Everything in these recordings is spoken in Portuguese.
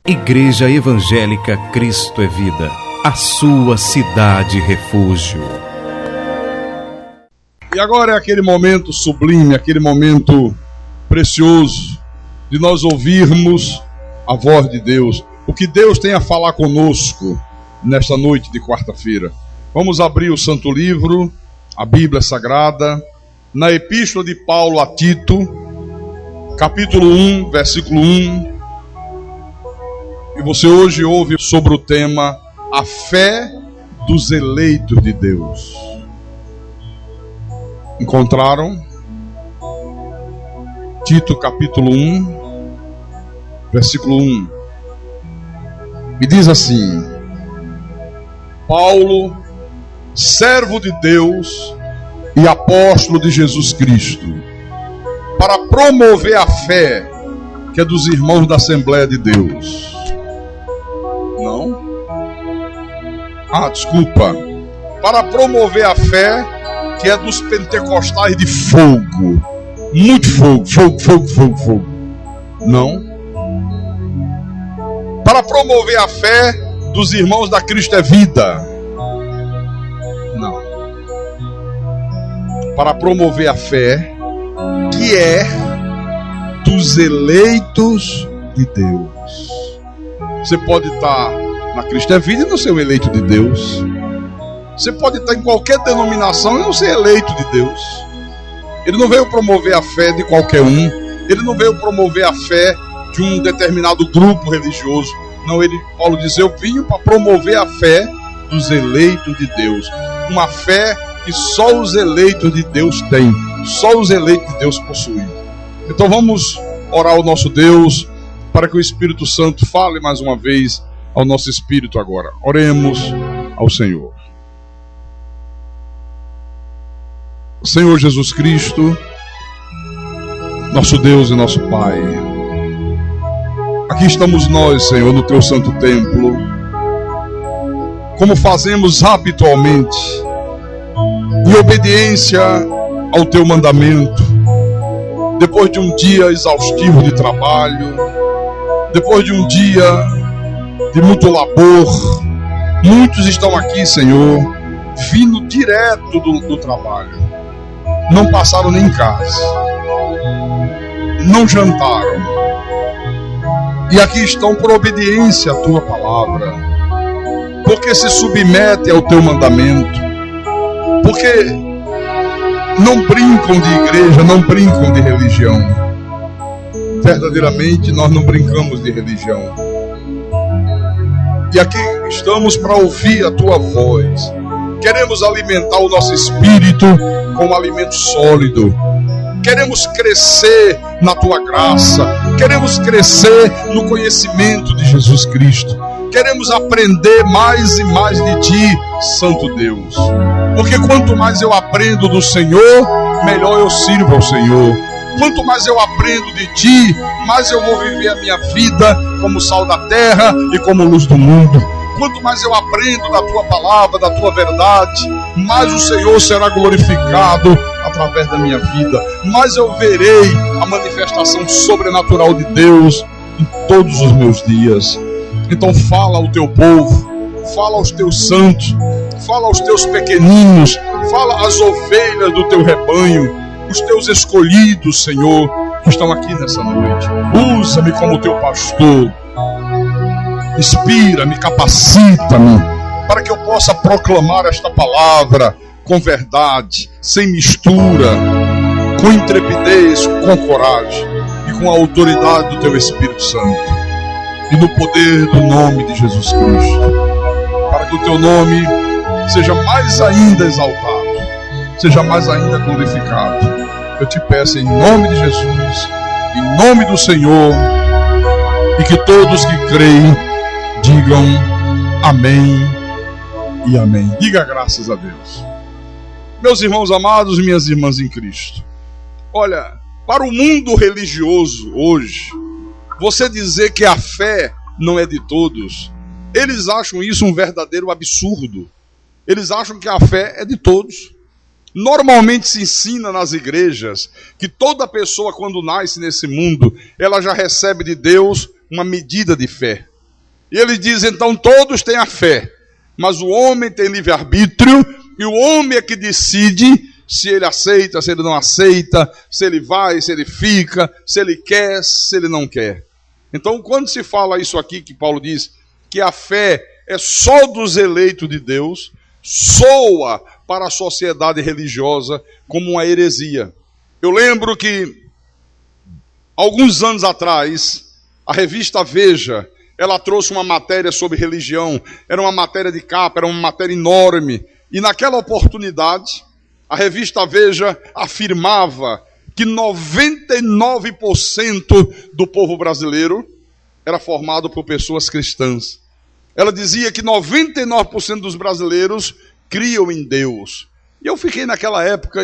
Igreja Evangélica Cristo é Vida, a sua cidade refúgio. E agora é aquele momento sublime, aquele momento precioso de nós ouvirmos a voz de Deus, o que Deus tem a falar conosco nesta noite de quarta-feira. Vamos abrir o Santo Livro, a Bíblia Sagrada, na Epístola de Paulo a Tito, capítulo 1, versículo 1. E você hoje ouve sobre o tema a fé dos eleitos de Deus. Encontraram? Tito capítulo 1, versículo 1. E diz assim: Paulo, servo de Deus e apóstolo de Jesus Cristo, para promover a fé que é dos irmãos da Assembleia de Deus. Não? Desculpa. Para promover a fé que é dos pentecostais de fogo. Muito fogo, fogo. Não? Para promover a fé dos irmãos da Cristo é Vida. Não. Para promover a fé que é dos eleitos de Deus. Você pode estar na Cristo é Vida e não ser um eleito de Deus. Você pode estar em qualquer denominação e não ser eleito de Deus. Ele não veio promover a fé de qualquer um. Ele não veio promover a fé de um determinado grupo religioso. Não, Paulo diz, eu vim para promover a fé dos eleitos de Deus. Uma fé que só os eleitos de Deus têm. Só os eleitos de Deus possuem. Então vamos orar ao nosso Deus, para que o Espírito Santo fale mais uma vez ao nosso espírito agora. Oremos ao Senhor. Senhor Jesus Cristo, nosso Deus e nosso Pai, aqui estamos nós, Senhor, no Teu santo templo, como fazemos habitualmente, em obediência ao Teu mandamento, depois de um dia exaustivo de trabalho, depois de um dia de muito labor. Muitos estão aqui, Senhor, vindo direto do trabalho. Não passaram nem em casa. Não jantaram. E aqui estão por obediência à Tua palavra. Porque se submetem ao Teu mandamento. Porque não brincam de igreja, não brincam de religião. Verdadeiramente nós não brincamos de religião. E aqui estamos para ouvir a Tua voz. Queremos alimentar o nosso espírito com um alimento sólido. Queremos crescer na Tua graça. Queremos crescer no conhecimento de Jesus Cristo. Queremos aprender mais e mais de Ti, Santo Deus. Porque quanto mais eu aprendo do Senhor, melhor eu sirvo ao Senhor. Quanto mais eu aprendo de Ti, mais eu vou viver a minha vida como sal da terra e como luz do mundo. Quanto mais eu aprendo da Tua palavra, da Tua verdade, mais o Senhor será glorificado através da minha vida. Mais eu verei a manifestação sobrenatural de Deus em todos os meus dias. Então fala ao Teu povo, fala aos Teus santos, fala aos Teus pequeninos, fala às ovelhas do Teu rebanho, os Teus escolhidos, Senhor, que estão aqui nessa noite. Usa-me como Teu pastor. Inspira-me, capacita-me, para que eu possa proclamar esta palavra com verdade, sem mistura, com intrepidez, com coragem e com a autoridade do Teu Espírito Santo. E no poder do nome de Jesus Cristo. Para que o Teu nome seja mais ainda exaltado, seja mais ainda glorificado. Eu te peço em nome de Jesus, em nome do Senhor, e que todos que creem digam amém e amém. Diga graças a Deus. Meus irmãos amados, minhas irmãs em Cristo, olha, para o mundo religioso hoje, você dizer que a fé não é de todos, eles acham isso um verdadeiro absurdo. Eles acham que a fé é de todos. Normalmente se ensina nas igrejas que toda pessoa, quando nasce nesse mundo, ela já recebe de Deus uma medida de fé. E ele diz, então todos têm a fé, mas o homem tem livre-arbítrio, e o homem é que decide se ele aceita, se ele não aceita, se ele vai, se ele fica, se ele quer, se ele não quer. Então, quando se fala isso aqui, que Paulo diz que a fé é só dos eleitos de Deus, soa para a sociedade religiosa como uma heresia. Eu lembro que, alguns anos atrás, a revista Veja, ela trouxe uma matéria sobre religião, era uma matéria de capa, era uma matéria enorme, e naquela oportunidade, a revista Veja afirmava que 99% do povo brasileiro era formado por pessoas cristãs. Ela dizia que 99% dos brasileiros criam em Deus. E eu fiquei naquela época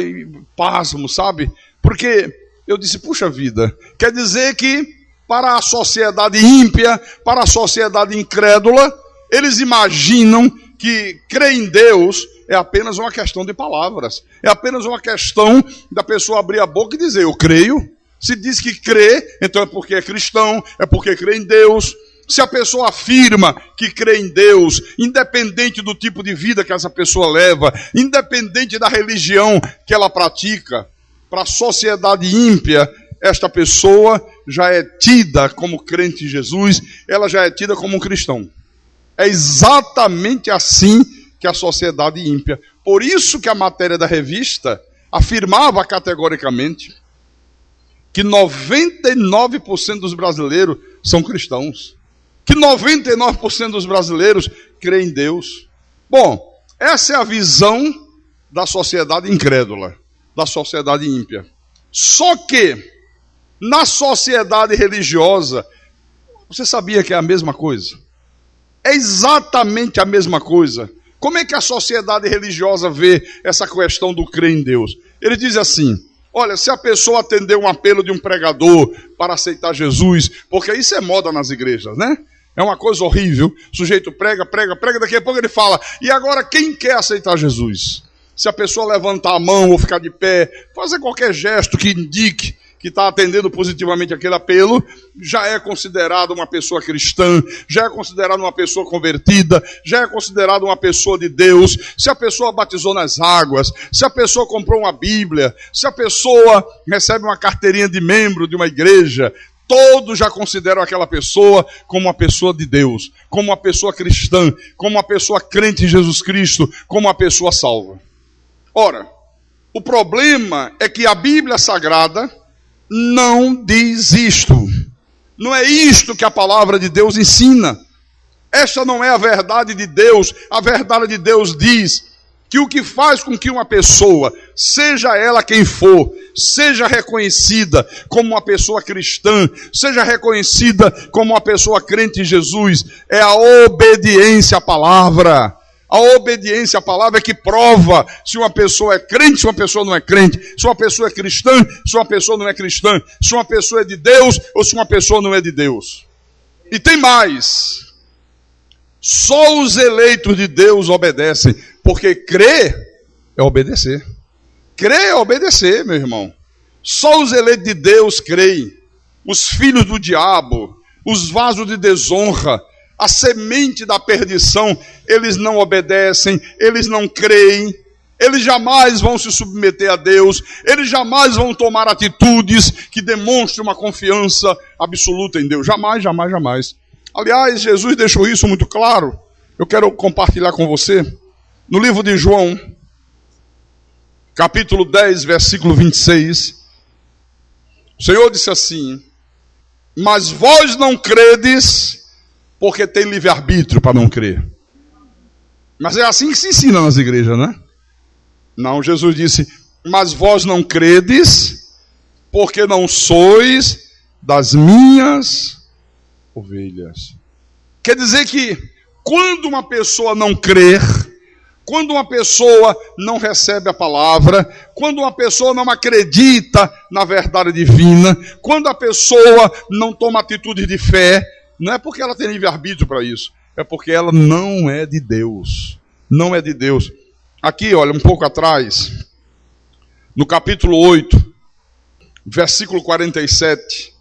pasmo, sabe? Porque eu disse, puxa vida, quer dizer que para a sociedade ímpia, para a sociedade incrédula, eles imaginam que crer em Deus é apenas uma questão de palavras. É apenas uma questão da pessoa abrir a boca e dizer, eu creio. Se diz que crê, então é porque é cristão, é porque crê em Deus. Se a pessoa afirma que crê em Deus, independente do tipo de vida que essa pessoa leva, independente da religião que ela pratica, para a sociedade ímpia, esta pessoa já é tida como crente em Jesus, ela já é tida como um cristão. É exatamente assim que a sociedade ímpia. Por isso que a matéria da revista afirmava categoricamente que 99% dos brasileiros são cristãos. Que 99% dos brasileiros creem em Deus. Bom, essa é a visão da sociedade incrédula, da sociedade ímpia. Só que, na sociedade religiosa, você sabia que é a mesma coisa? É exatamente a mesma coisa. Como é que a sociedade religiosa vê essa questão do crer em Deus? Ele diz assim, olha, se a pessoa atender um apelo de um pregador para aceitar Jesus, porque isso é moda nas igrejas, né? É uma coisa horrível. O sujeito prega, daqui a pouco ele fala, e agora quem quer aceitar Jesus? Se a pessoa levantar a mão ou ficar de pé, fazer qualquer gesto que indique que está atendendo positivamente aquele apelo, já é considerado uma pessoa cristã, já é considerado uma pessoa convertida, já é considerado uma pessoa de Deus. Se a pessoa batizou nas águas, se a pessoa comprou uma Bíblia, se a pessoa recebe uma carteirinha de membro de uma igreja, todos já consideram aquela pessoa como uma pessoa de Deus, como uma pessoa cristã, como uma pessoa crente em Jesus Cristo, como uma pessoa salva. Ora, o problema é que a Bíblia Sagrada não diz isto. Não é isto que a palavra de Deus ensina. Esta não é a verdade de Deus. A verdade de Deus diz que o que faz com que uma pessoa, seja ela quem for, seja reconhecida como uma pessoa cristã, seja reconhecida como uma pessoa crente em Jesus, é a obediência à palavra. A obediência à palavra é que prova se uma pessoa é crente, se uma pessoa não é crente, se uma pessoa é cristã, se uma pessoa não é cristã, se uma pessoa é de Deus ou se uma pessoa não é de Deus. E tem mais. Só os eleitos de Deus obedecem, porque crer é obedecer. Crer é obedecer, meu irmão. Só os eleitos de Deus creem. Os filhos do diabo, os vasos de desonra, a semente da perdição, eles não obedecem, eles não creem, eles jamais vão se submeter a Deus, eles jamais vão tomar atitudes que demonstrem uma confiança absoluta em Deus. Jamais, jamais, jamais. Aliás, Jesus deixou isso muito claro. Eu quero compartilhar com você. No livro de João, capítulo 10, versículo 26, o Senhor disse assim, mas vós não credes, porque tem livre-arbítrio para não crer. Mas é assim que se ensina nas igrejas, né? Não, Jesus disse, mas vós não credes, porque não sois das minhas ovelhas. Quer dizer que, quando uma pessoa não crer, quando uma pessoa não recebe a palavra, quando uma pessoa não acredita na verdade divina, quando a pessoa não toma atitude de fé, não é porque ela tem livre-arbítrio para isso, é porque ela não é de Deus. Não é de Deus. Aqui, olha, um pouco atrás, no capítulo 8, versículo 47,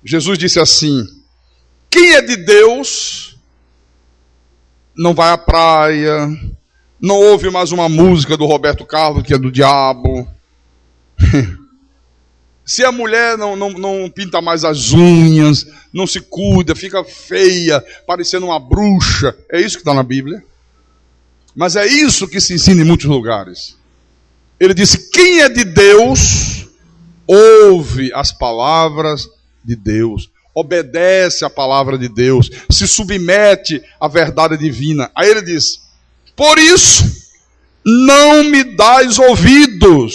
Jesus disse assim, quem é de Deus, não vai à praia, não ouve mais uma música do Roberto Carlos, que é do diabo. Se a mulher não pinta mais as unhas, não se cuida, fica feia, parecendo uma bruxa. É isso que está na Bíblia. Mas é isso que se ensina em muitos lugares. Ele disse: quem é de Deus, ouve as palavras de Deus, obedece a palavra de Deus, se submete à verdade divina. Aí ele diz: por isso, não me dais ouvidos,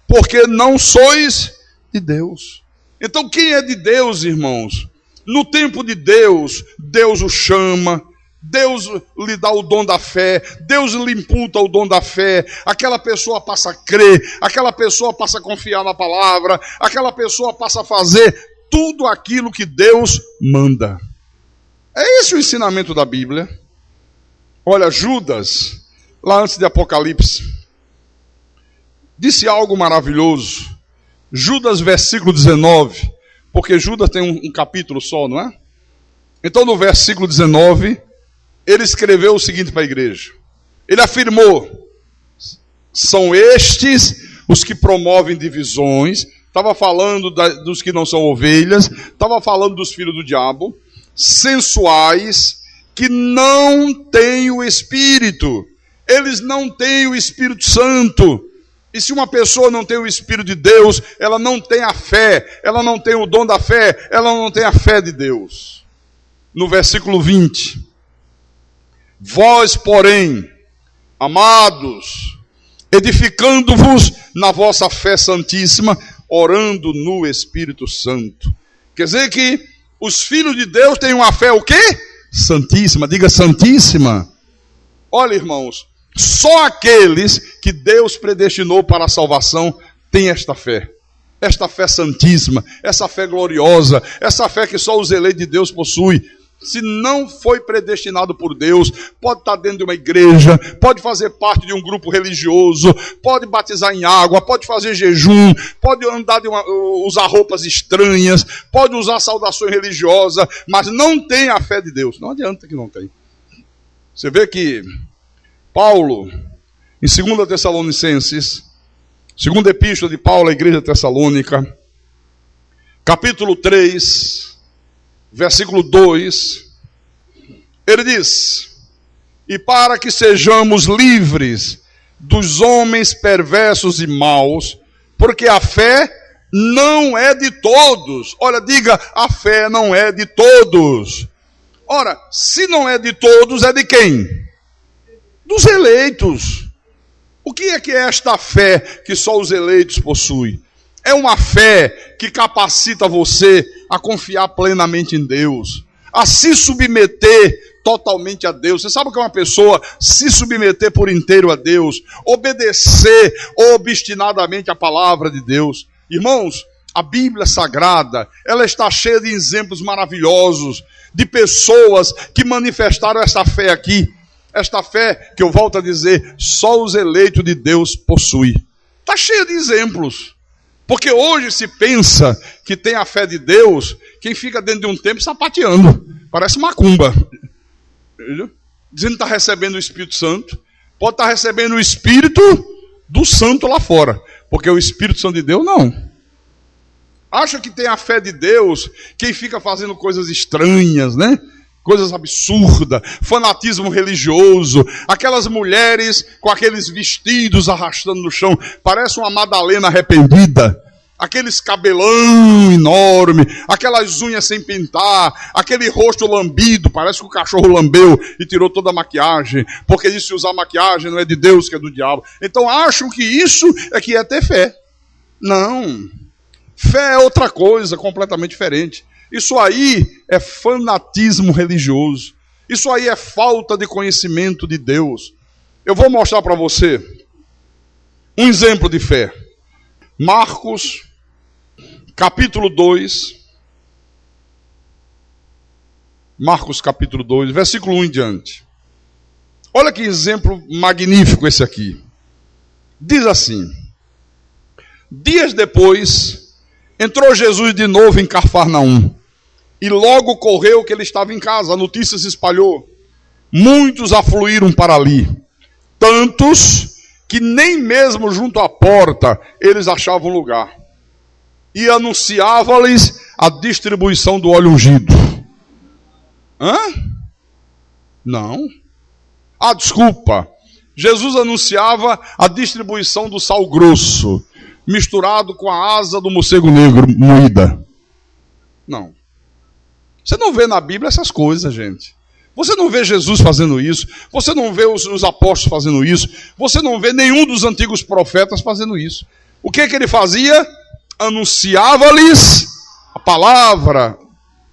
porque não sois de Deus. Então quem é de Deus, irmãos? No tempo de Deus, Deus o chama, Deus lhe dá o dom da fé, Deus lhe imputa o dom da fé, aquela pessoa passa a crer, aquela pessoa passa a confiar na palavra, aquela pessoa passa a fazer tudo aquilo que Deus manda. É esse o ensinamento da Bíblia. Olha, Judas, lá antes de Apocalipse, disse algo maravilhoso. Judas, versículo 19, porque Judas tem um capítulo só, não é? Então no versículo 19, ele escreveu o seguinte para a igreja. Ele afirmou: são estes os que promovem divisões. Estava falando dos que não são ovelhas, estava falando dos filhos do diabo, sensuais, que não têm o Espírito. Eles não têm o Espírito Santo. E se uma pessoa não tem o Espírito de Deus, ela não tem a fé, ela não tem o dom da fé, ela não tem a fé de Deus. No versículo 20: vós, porém, amados, edificando-vos na vossa fé santíssima, orando no Espírito Santo. Quer dizer que os filhos de Deus têm uma fé o quê? Santíssima. Diga santíssima. Olha, irmãos, só aqueles que Deus predestinou para a salvação têm esta fé santíssima, essa fé gloriosa, essa fé que só os eleitos de Deus possuem. Se não foi predestinado por Deus, pode estar dentro de uma igreja, pode fazer parte de um grupo religioso, pode batizar em água, pode fazer jejum, pode andar usar roupas estranhas, pode usar saudações religiosas, mas não tem a fé de Deus. Não adianta que não tem. Você vê que Paulo, em 2 Tessalonicenses, segunda epístola de Paulo à igreja tessalônica, capítulo 3, versículo 2, ele diz: e para que sejamos livres dos homens perversos e maus, porque a fé não é de todos. Olha, diga: a fé não é de todos. Ora, se não é de todos, é de quem? Dos eleitos. O que é esta fé que só os eleitos possuem? É uma fé que capacita você a confiar plenamente em Deus, a se submeter totalmente a Deus. Você sabe o que é uma pessoa se submeter por inteiro a Deus, obedecer obstinadamente a palavra de Deus? Irmãos, a Bíblia Sagrada, ela está cheia de exemplos maravilhosos, de pessoas que manifestaram esta fé aqui. Esta fé, que eu volto a dizer, só os eleitos de Deus possuem. Está cheia de exemplos. Porque hoje se pensa que tem a fé de Deus quem fica dentro de um templo sapateando. Parece macumba. Dizendo que está recebendo o Espírito Santo. Pode estar recebendo o Espírito do Santo lá fora. Porque o Espírito Santo de Deus, não. Acha que tem a fé de Deus quem fica fazendo coisas estranhas, né? Coisas absurdas, fanatismo religioso, aquelas mulheres com aqueles vestidos arrastando no chão, parece uma Madalena arrependida, aqueles cabelão enorme, aquelas unhas sem pintar, aquele rosto lambido, parece que o cachorro lambeu e tirou toda a maquiagem, porque disse usar maquiagem não é de Deus, que é do diabo. Então acham que isso é que é ter fé. Não, fé é outra coisa, completamente diferente. Isso aí é fanatismo religioso. Isso aí é falta de conhecimento de Deus. Eu vou mostrar para você um exemplo de fé. Marcos, capítulo 2. Marcos, capítulo 2, versículo 1 em diante. Olha que exemplo magnífico esse aqui. Diz assim: dias depois, entrou Jesus de novo em Cafarnaum, e logo correu que ele estava em casa. A notícia se espalhou. muitos afluíram para ali, tantos que nem mesmo junto à porta eles achavam lugar. E anunciava-lhes a distribuição do óleo ungido. Hã? Não. Desculpa. Jesus anunciava a distribuição do sal grosso, misturado com a asa do morcego negro moída. Não. Você não vê na Bíblia essas coisas, gente. Você não vê Jesus fazendo isso. Você não vê os apóstolos fazendo isso. Você não vê nenhum dos antigos profetas fazendo isso. O que ele fazia? Anunciava-lhes a palavra.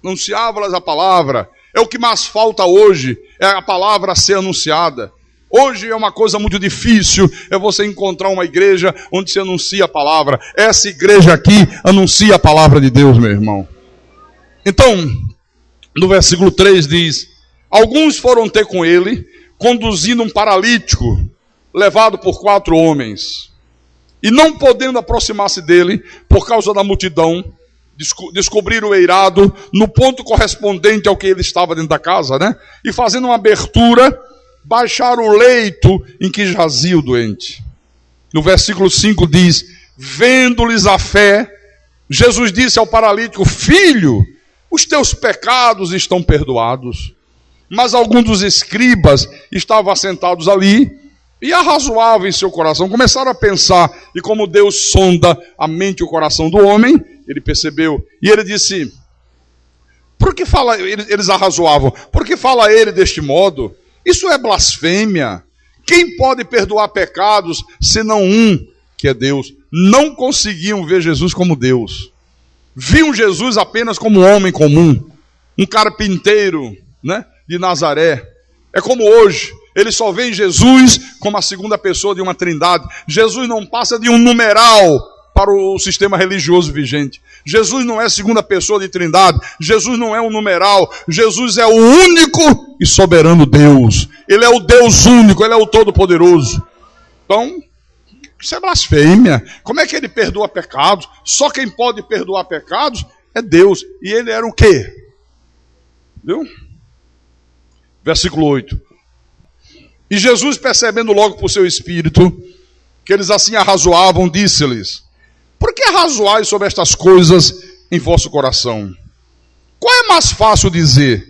Anunciava-lhes a palavra. É o que mais falta hoje, é a palavra ser anunciada. Hoje é uma coisa muito difícil, é você encontrar uma igreja onde se anuncia a palavra. Essa igreja aqui anuncia a palavra de Deus, meu irmão. Então, no versículo 3 diz: alguns foram ter com ele, conduzindo um paralítico, levado por 4 homens. E não podendo aproximar-se dele, por causa da multidão, descobriram o eirado no ponto correspondente ao que ele estava dentro da casa, né? E fazendo uma abertura, baixaram o leito em que jazia o doente. No versículo 5 diz: vendo-lhes a fé, Jesus disse ao paralítico: filho, os teus pecados estão perdoados. Mas alguns dos escribas estavam assentados ali e arrazoavam em seu coração. Começaram a pensar, e como Deus sonda a mente e o coração do homem, ele percebeu, e ele disse: por que fala, eles arrazoavam, por que fala ele deste modo? Isso é blasfêmia. Quem pode perdoar pecados, senão um, que é Deus? Não conseguiam ver Jesus como Deus. Viam Jesus apenas como um homem comum, um carpinteiro, né, de Nazaré. É como hoje, eles só veem Jesus como a segunda pessoa de uma trindade. Jesus não passa de um numeral para o sistema religioso vigente. Jesus não é segunda pessoa de trindade. Jesus não é um numeral. Jesus é o único e soberano Deus. Ele é o Deus único, ele é o Todo-Poderoso. Então, isso é blasfêmia. Como é que ele perdoa pecados? Só quem pode perdoar pecados é Deus. E ele era o quê? Viu? Versículo 8. E Jesus, percebendo logo por seu espírito que eles assim arrazoavam, disse-lhes: por que arrazoais sobre estas coisas em vosso coração? Qual é mais fácil dizer?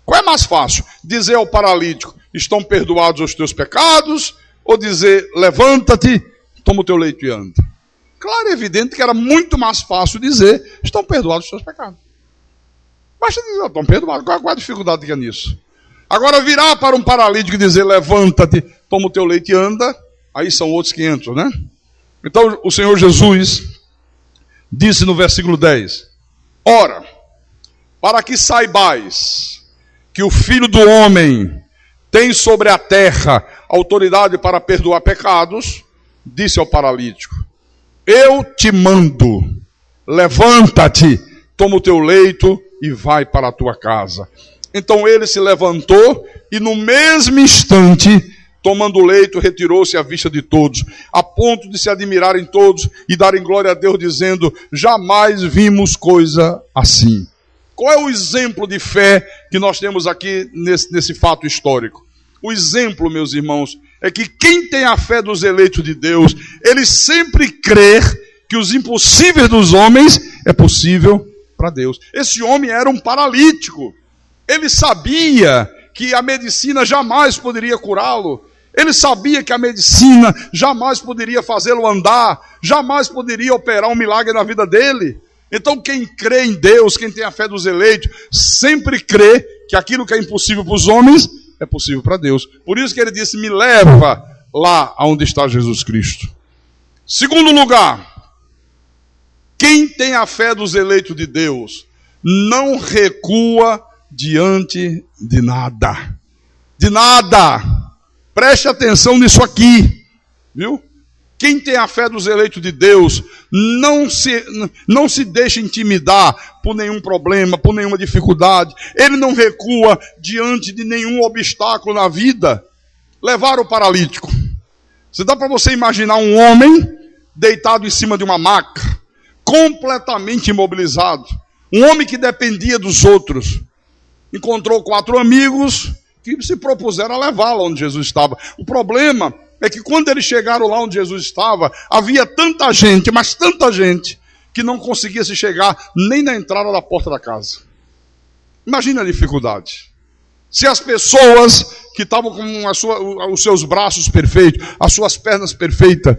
Qual é mais fácil? Dizer ao paralítico: estão perdoados os teus pecados? Ou dizer: levanta-te, toma o teu leito e anda? Claro, é evidente que era muito mais fácil dizer: estão perdoados os teus pecados. Basta dizer: estão perdoados. Qual a dificuldade que é nisso? Agora, virar para um paralítico e dizer: levanta-te, toma o teu leite e anda, aí são outros 500, né? Então, o Senhor Jesus disse no versículo 10: ora, para que saibais que o Filho do Homem tem sobre a terra autoridade para perdoar pecados, disse ao paralítico: eu te mando, levanta-te, toma o teu leito e vai para a tua casa. Então ele se levantou e no mesmo instante, tomando o leito, retirou-se à vista de todos, a ponto de se admirarem todos e darem glória a Deus, dizendo: jamais vimos coisa assim. Qual é o exemplo de fé que nós temos aqui nesse fato histórico? O exemplo, meus irmãos, é que quem tem a fé dos eleitos de Deus, ele sempre crê que os impossíveis dos homens é possível para Deus. Esse homem era um paralítico. Ele sabia que a medicina jamais poderia curá-lo. Ele sabia que a medicina jamais poderia fazê-lo andar, jamais poderia operar um milagre na vida dele. Então quem crê em Deus, quem tem a fé dos eleitos, sempre crê que aquilo que é impossível para os homens é possível para Deus. Por isso que ele disse: me leva lá aonde está Jesus Cristo. Segundo lugar, quem tem a fé dos eleitos de Deus não recua diante de nada. De nada. Preste atenção nisso aqui, viu? Quem tem a fé dos eleitos de Deus não se deixa intimidar por nenhum problema, por nenhuma dificuldade. Ele não recua diante de nenhum obstáculo na vida. Levar o paralítico. Dá para você imaginar um homem deitado em cima de uma maca, completamente imobilizado. Um homem que dependia dos outros. Encontrou 4 amigos, que se propuseram a levá-lo onde Jesus estava. O problema é que quando eles chegaram lá onde Jesus estava, havia tanta gente, mas tanta gente, que não conseguia se chegar nem na entrada da porta da casa. Imagina a dificuldade. Se as pessoas que estavam com os seus braços perfeitos, as suas pernas perfeitas,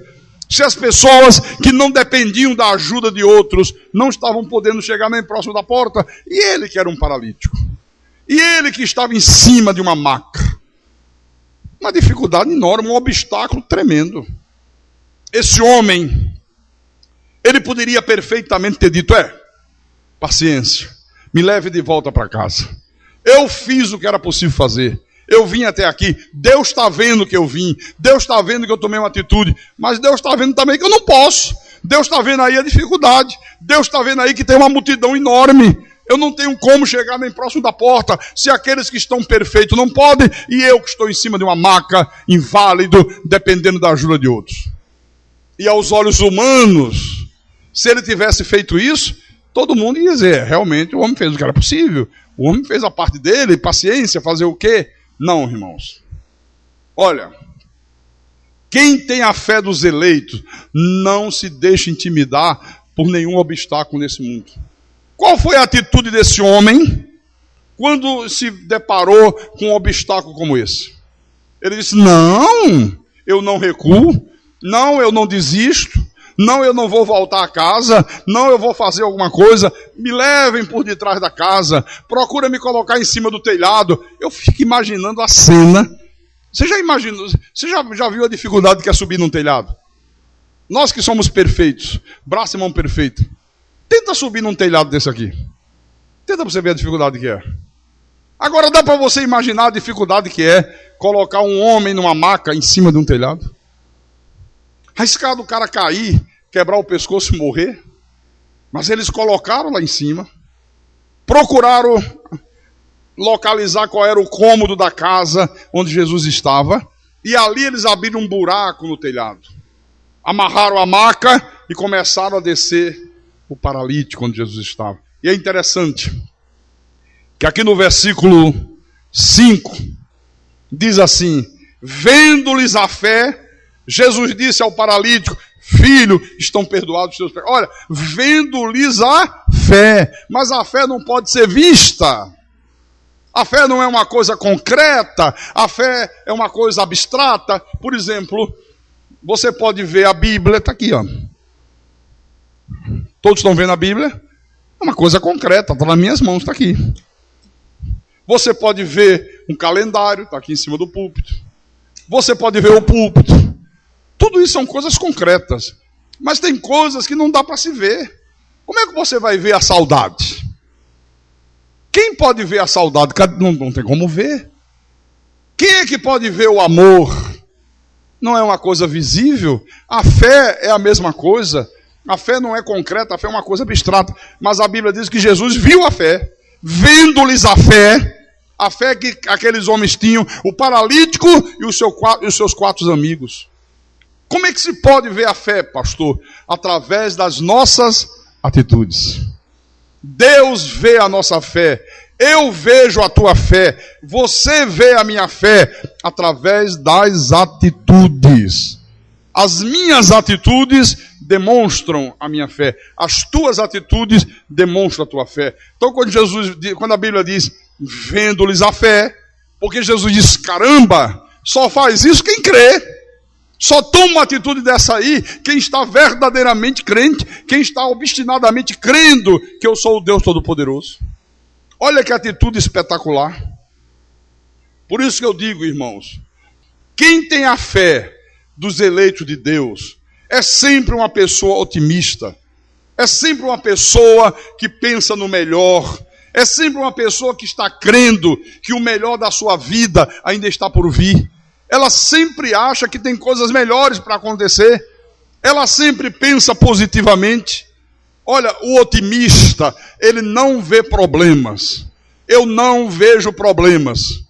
se as pessoas que não dependiam da ajuda de outros, não estavam podendo chegar nem próximo da porta, e ele que era um paralítico, e ele que estava em cima de uma maca, uma dificuldade enorme, um obstáculo tremendo. Esse homem, ele poderia perfeitamente ter dito, paciência, me leve de volta para casa. Eu fiz o que era possível fazer. Eu vim até aqui. Deus está vendo que eu vim. Deus está vendo que eu tomei uma atitude. Mas Deus está vendo também que eu não posso. Deus está vendo aí a dificuldade. Deus está vendo aí que tem uma multidão enorme. Eu não tenho como chegar nem próximo da porta. Se aqueles que estão perfeitos não podem, e eu que estou em cima de uma maca, inválido, dependendo da ajuda de outros. E aos olhos humanos, se ele tivesse feito isso, todo mundo ia dizer, realmente o homem fez o que era possível. O homem fez a parte dele, paciência, fazer o quê? Não, irmãos. Olha, quem tem a fé dos eleitos não se deixa intimidar por nenhum obstáculo nesse mundo. Qual foi a atitude desse homem quando se deparou com um obstáculo como esse? Ele disse, não, eu não recuo, não, eu não desisto, não, eu não vou voltar a casa, não, eu vou fazer alguma coisa, me levem por detrás da casa, procura me colocar em cima do telhado. Eu fico imaginando a cena. Você já imaginou, você já viu a dificuldade que é subir num telhado? Nós que somos perfeitos, braço e mão perfeito, tenta subir num telhado desse aqui. Tenta pra você ver a dificuldade que é. Agora dá para você imaginar a dificuldade que é colocar um homem numa maca em cima de um telhado? Arriscar do cara cair, quebrar o pescoço e morrer. Mas eles colocaram lá em cima, procuraram localizar qual era o cômodo da casa onde Jesus estava, e ali eles abriram um buraco no telhado. Amarraram a maca e começaram a descer o paralítico onde Jesus estava. E é interessante que aqui no versículo 5 diz assim, vendo-lhes a fé, Jesus disse ao paralítico, filho, estão perdoados os teus pecados. Olha, vendo-lhes a fé. Mas a fé não pode ser vista. A fé não é uma coisa concreta. A fé é uma coisa abstrata. Por exemplo, você pode ver a Bíblia, está aqui, ó. Todos estão vendo a Bíblia? É uma coisa concreta, está nas minhas mãos, está aqui. Você pode ver um calendário, está aqui em cima do púlpito. Você pode ver o púlpito. Tudo isso são coisas concretas. Mas tem coisas que não dá para se ver. Como é que você vai ver a saudade? Quem pode ver a saudade? Não tem como ver. Quem é que pode ver o amor? Não é uma coisa visível. A fé é a mesma coisa. A fé não é concreta, a fé é uma coisa abstrata. Mas a Bíblia diz que Jesus viu a fé. Vendo-lhes a fé que aqueles homens tinham, o paralítico e os seus 4 amigos. Como é que se pode ver a fé, pastor? Através das nossas atitudes. Deus vê a nossa fé. Eu vejo a tua fé. Você vê a minha fé através das atitudes. As minhas atitudes demonstram a minha fé. As tuas atitudes demonstram a tua fé. Então quando a Bíblia diz, vendo-lhes a fé, porque Jesus diz, caramba, só faz isso quem crê. Só toma uma atitude dessa aí quem está verdadeiramente crente, quem está obstinadamente crendo que eu sou o Deus Todo-Poderoso. Olha que atitude espetacular. Por isso que eu digo, irmãos, quem tem a fé dos eleitos de Deus é sempre uma pessoa otimista, é sempre uma pessoa que pensa no melhor, é sempre uma pessoa que está crendo que o melhor da sua vida ainda está por vir. Ela sempre acha que tem coisas melhores para acontecer. Ela sempre pensa positivamente. Olha, o otimista, ele não vê problemas. Eu não vejo problemas.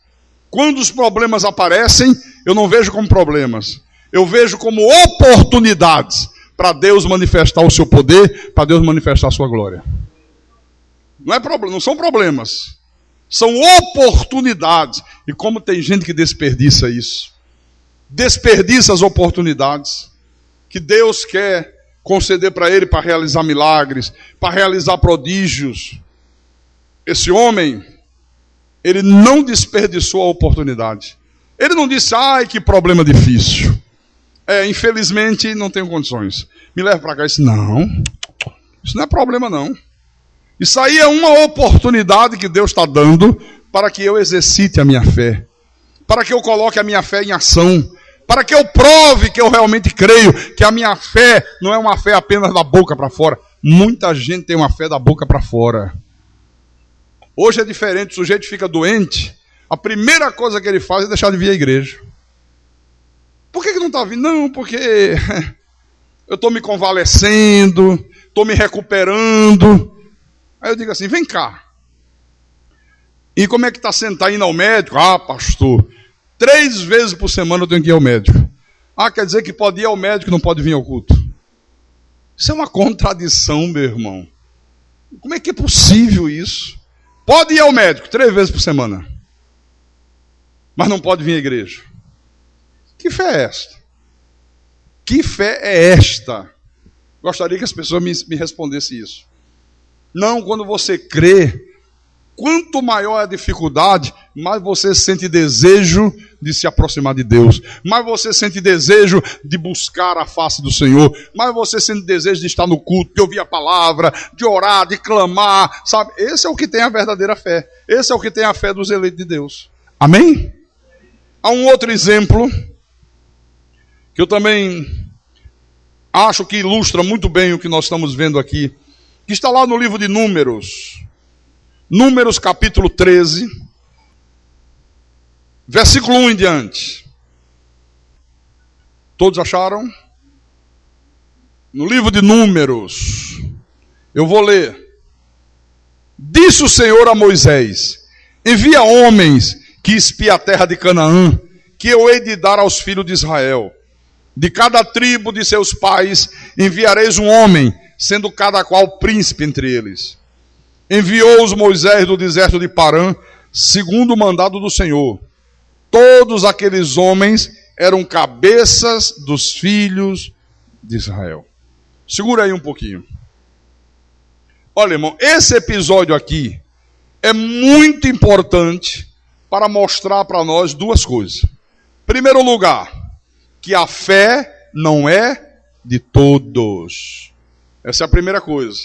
Quando os problemas aparecem, eu não vejo como problemas. Eu vejo como oportunidades para Deus manifestar o seu poder, para Deus manifestar a sua glória. Não são problemas. São oportunidades. E como tem gente que desperdiça isso. Desperdiça as oportunidades que Deus quer conceder para ele para realizar milagres, para realizar prodígios. Esse homem, ele não desperdiçou a oportunidade. Ele não disse, ai, que problema difícil. Infelizmente, não tenho condições. Me leva para cá. Ele disse, não, isso não é problema não. Isso aí é uma oportunidade que Deus está dando para que eu exercite a minha fé. Para que eu coloque a minha fé em ação. Para que eu prove que eu realmente creio que a minha fé não é uma fé apenas da boca para fora. Muita gente tem uma fé da boca para fora. Hoje é diferente, o sujeito fica doente, a primeira coisa que ele faz é deixar de vir à igreja. Por que não está vindo? Não, porque eu estou me convalescendo, estou me recuperando. Aí eu digo assim, vem cá. E como é que está sendo? Está indo ao médico? Ah, pastor, 3 vezes por semana eu tenho que ir ao médico. Ah, quer dizer que pode ir ao médico e não pode vir ao culto. Isso é uma contradição, meu irmão. Como é que é possível isso? Pode ir ao médico 3 vezes por semana, mas não pode vir à igreja. Que fé é esta? Que fé é esta? Gostaria que as pessoas me respondessem isso. Não, quando você crê, quanto maior a dificuldade, mais você sente desejo de se aproximar de Deus, mais você sente desejo de buscar a face do Senhor, mais você sente desejo de estar no culto, de ouvir a palavra, de orar, de clamar, sabe? Esse é o que tem a verdadeira fé. Esse é o que tem a fé dos eleitos de Deus. Amém? Há um outro exemplo que eu também acho que ilustra muito bem o que nós estamos vendo aqui, que está lá no livro de Números. Números capítulo 13, versículo 1 em diante. Todos acharam? No livro de Números, eu vou ler. Disse o Senhor a Moisés: envia homens que espiem a terra de Canaã, que eu hei de dar aos filhos de Israel. De cada tribo de seus pais enviareis um homem, sendo cada qual príncipe entre eles. Enviou-os Moisés do deserto de Parã, segundo o mandado do Senhor. Todos aqueles homens eram cabeças dos filhos de Israel. Segura aí um pouquinho. Olha, irmão, esse episódio aqui é muito importante para mostrar para nós 2 coisas. Primeiro lugar, que a fé não é de todos. Essa é a primeira coisa.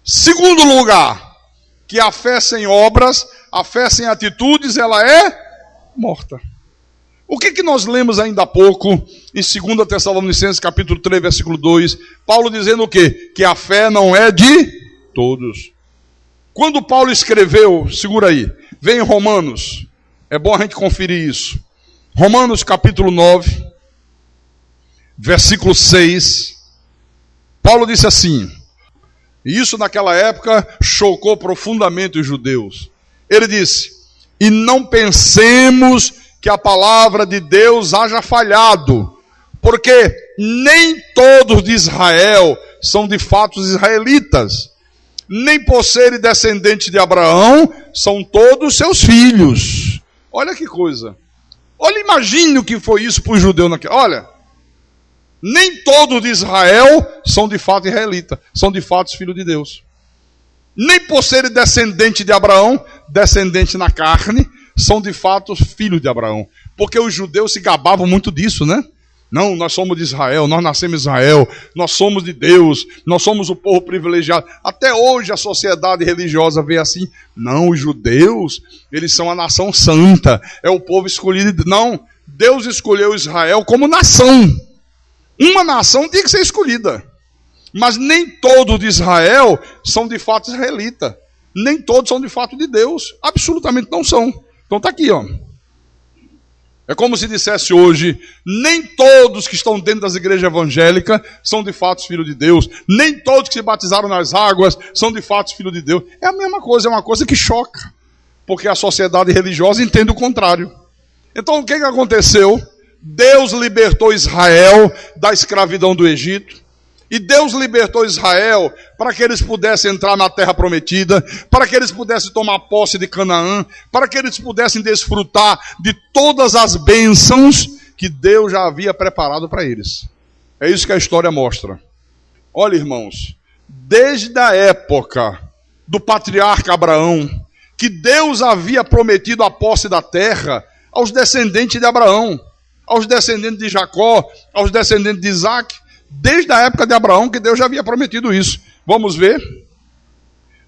Segundo lugar, que a fé sem obras, a fé sem atitudes, ela é morta. O que nós lemos ainda há pouco, em 2 Tessalonicenses capítulo 3, versículo 2, Paulo dizendo o quê? Que a fé não é de todos. Quando Paulo escreveu, segura aí, vem em Romanos, é bom a gente conferir isso. Romanos capítulo 9, versículo 6, Paulo disse assim, e isso naquela época chocou profundamente os judeus. Ele disse, e não pensemos que a palavra de Deus haja falhado, porque nem todos de Israel são de fato israelitas, nem por serem descendentes de Abraão, são todos seus filhos. Olha que coisa. Olha, imagine o que foi isso para o judeu naquela. Olha, nem todos de Israel são de fato israelitas, são de fato filhos de Deus. Nem por serem descendentes de Abraão, descendentes na carne, são de fato filhos de Abraão. Porque os judeus se gabavam muito disso, né? Não, nós somos de Israel, nós nascemos em Israel, nós somos de Deus, nós somos o povo privilegiado. Até hoje a sociedade religiosa vê assim, não, os judeus, eles são a nação santa, é o povo escolhido. Não, Deus escolheu Israel como nação. Uma nação tem que ser escolhida. Mas nem todos de Israel são de fato israelita. Nem todos são de fato de Deus. Absolutamente não são. Então está aqui, ó. É como se dissesse hoje, nem todos que estão dentro das igrejas evangélicas são de fato filhos de Deus. Nem todos que se batizaram nas águas são de fato filhos de Deus. É a mesma coisa, é uma coisa que choca. Porque a sociedade religiosa entende o contrário. Então o que aconteceu? Deus libertou Israel da escravidão do Egito. E Deus libertou Israel para que eles pudessem entrar na terra prometida, para que eles pudessem tomar posse de Canaã, para que eles pudessem desfrutar de todas as bênçãos que Deus já havia preparado para eles. É isso que a história mostra. Olha, irmãos, desde a época do patriarca Abraão, que Deus havia prometido a posse da terra aos descendentes de Abraão, aos descendentes de Jacó, aos descendentes de Isaac, desde a época de Abraão que Deus já havia prometido isso. Vamos ver?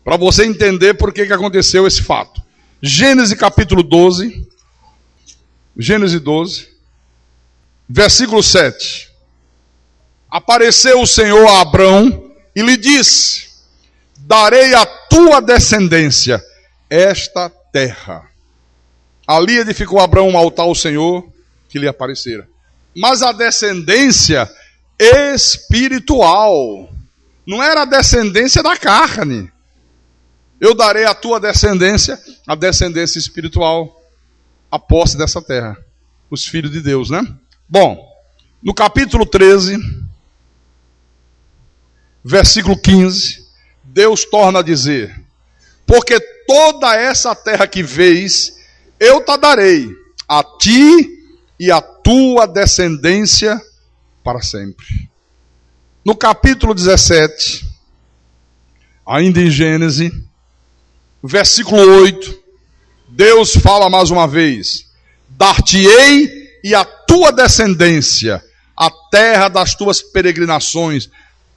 Para você entender por que aconteceu esse fato. Gênesis capítulo 12. Gênesis 12. Versículo 7. Apareceu o Senhor a Abrão e lhe disse: darei à tua descendência esta terra. Ali edificou Abrão um altar ao Senhor que lhe aparecera. Mas a descendência espiritual, não era a descendência da carne. Eu darei à tua descendência, a descendência espiritual, a posse dessa terra. Os filhos de Deus, né? Bom, no capítulo 13, versículo 15, Deus torna a dizer: porque toda essa terra que vês, eu te darei a ti e a tua descendência para sempre. No capítulo 17, ainda em Gênesis, versículo 8, Deus fala mais uma vez: dar-te-ei e a tua descendência a terra das tuas peregrinações,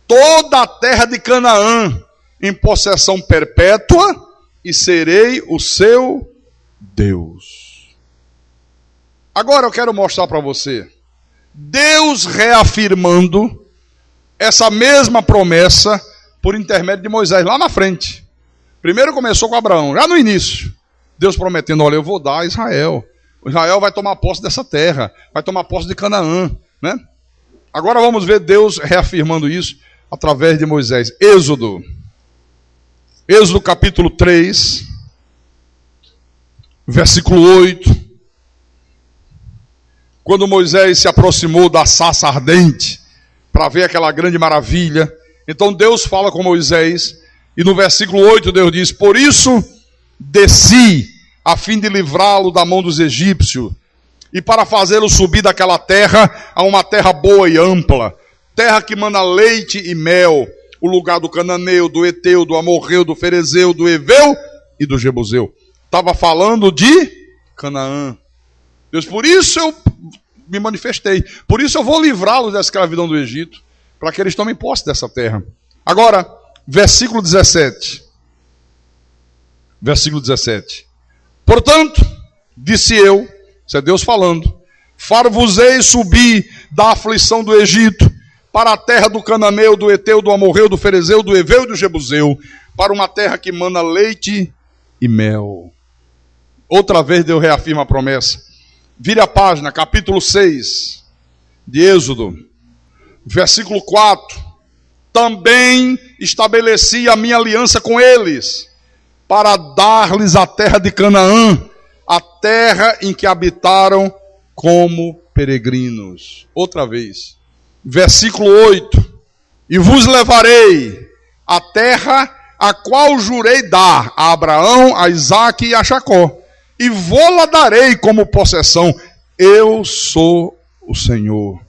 toda a terra de Canaã, em possessão perpétua, e serei o seu Deus. Agora eu quero mostrar para você Deus reafirmando essa mesma promessa por intermédio de Moisés, lá na frente. Primeiro começou com Abraão, já no início. Deus prometendo: olha, eu vou dar a Israel. Israel vai tomar posse dessa terra, vai tomar posse de Canaã, né? Agora vamos ver Deus reafirmando isso através de Moisés. Êxodo capítulo 3, versículo 8. Quando Moisés se aproximou da sarça ardente para ver aquela grande maravilha, então Deus fala com Moisés, e no versículo 8 Deus diz: por isso desci, a fim de livrá-lo da mão dos egípcios, e para fazê-lo subir daquela terra a uma terra boa e ampla, terra que mana leite e mel, o lugar do cananeu, do eteu, do amorreu, do ferezeu, do eveu e do jebuseu. Estava falando de Canaã. Deus: por isso eu me manifestei, por isso eu vou livrá-los da escravidão do Egito, para que eles tomem posse dessa terra. Agora, versículo 17. Versículo 17. Portanto, disse eu, isso é Deus falando: far-vos-ei subir da aflição do Egito para a terra do cananeu, do eteu, do amorreu, do ferezeu, do eveu e do jebuseu, para uma terra que mana leite e mel. Outra vez Deus reafirma a promessa. Vire a página, capítulo 6 de Êxodo, versículo 4. Também estabeleci a minha aliança com eles, para dar-lhes a terra de Canaã, a terra em que habitaram como peregrinos. Outra vez, versículo 8. E vos levarei a terra a qual jurei dar a Abraão, a Isaque e a Jacó, e vou-la darei como possessão. Eu sou o Senhor.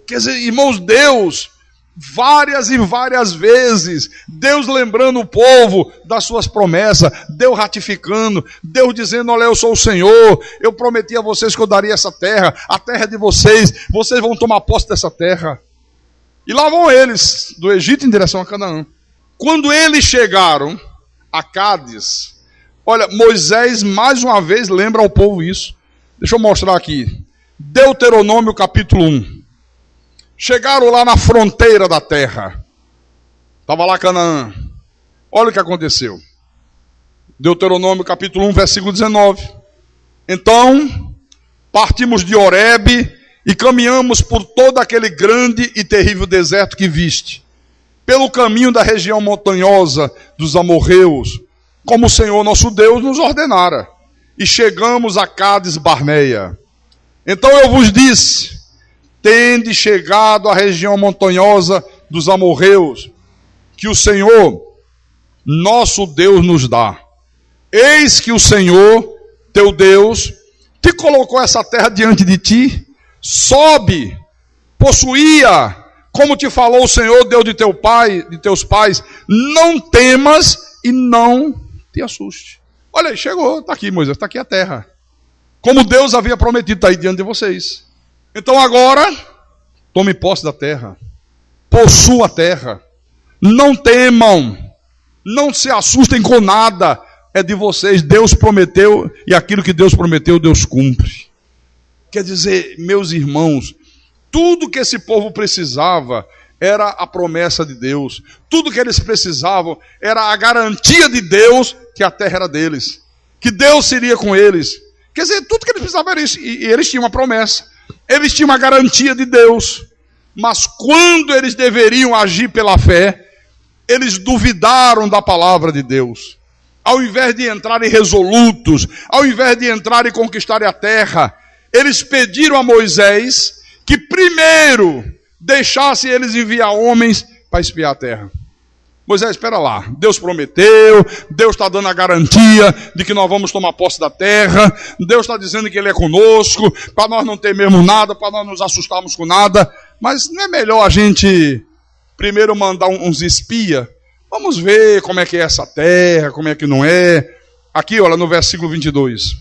Quer dizer, irmãos, Deus, várias e várias vezes, Deus lembrando o povo das suas promessas, Deus ratificando, Deus dizendo: olha, eu sou o Senhor, eu prometi a vocês que eu daria essa terra, a terra é de vocês, vocês vão tomar posse dessa terra. E lá vão eles, do Egito em direção a Canaã. Quando eles chegaram a Cádiz, olha, Moisés mais uma vez lembra ao povo isso. Deixa eu mostrar aqui. Deuteronômio capítulo 1. Chegaram lá na fronteira da terra. Estava lá Canaã. Olha o que aconteceu. Deuteronômio capítulo 1, versículo 19. Então, partimos de Horebe e caminhamos por todo aquele grande e terrível deserto que viste, pelo caminho da região montanhosa dos amorreus, como o Senhor nosso Deus nos ordenara. E chegamos a Cádiz Barneia. Então eu vos disse: tende chegado à região montanhosa dos amorreus, que o Senhor, nosso Deus, nos dá. Eis que o Senhor, teu Deus, te colocou essa terra diante de ti, sobe, possuía, como te falou o Senhor, Deus de teu pai, de teus pais, não temas e não te assuste. Olha aí, chegou, está aqui Moisés, está aqui a terra. Como Deus havia prometido, está aí diante de vocês. Então agora, tome posse da terra, possua a terra, não temam, não se assustem com nada, é de vocês, Deus prometeu, e aquilo que Deus prometeu, Deus cumpre. Quer dizer, meus irmãos, tudo que esse povo precisava era a promessa de Deus. Tudo que eles precisavam era a garantia de Deus que a terra era deles, que Deus seria com eles. Quer dizer, tudo que eles precisavam era isso, e eles tinham uma promessa, eles tinham uma garantia de Deus. Mas quando eles deveriam agir pela fé, eles duvidaram da palavra de Deus. Ao invés de entrarem resolutos, ao invés de entrarem e conquistarem a terra, eles pediram a Moisés que primeiro deixasse eles enviar homens para espiar a terra. Moisés, espera lá, Deus prometeu, Deus está dando a garantia de que nós vamos tomar posse da terra, Deus está dizendo que Ele é conosco, para nós não temermos nada, para nós nos assustarmos com nada, mas não é melhor a gente primeiro mandar uns espias? Vamos ver como é que é essa terra, como é que não é. Aqui, olha, no versículo 22.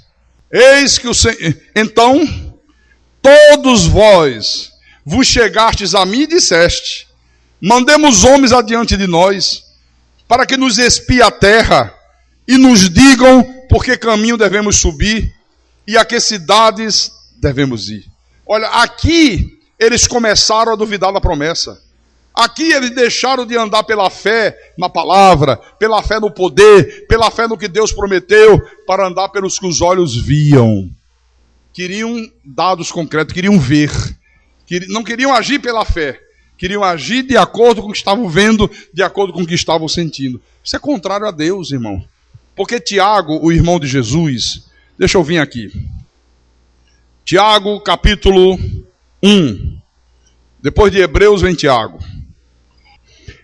Eis que o Senhor... Então, todos vós vos chegastes a mim e disseste, mandemos homens adiante de nós, para que nos espiem a terra, e nos digam por que caminho devemos subir, e a que cidades devemos ir. Olha, aqui eles começaram a duvidar da promessa. Aqui eles deixaram de andar pela fé na palavra, pela fé no poder, pela fé no que Deus prometeu, para andar pelos que os olhos viam. Queriam dados concretos, queriam ver. Não queriam agir pela fé, queriam agir de acordo com o que estavam vendo, de acordo com o que estavam sentindo. Isso é contrário a Deus, irmão. Porque Tiago, o irmão de Jesus, deixa eu vir aqui. Tiago, capítulo 1. Depois de Hebreus vem Tiago.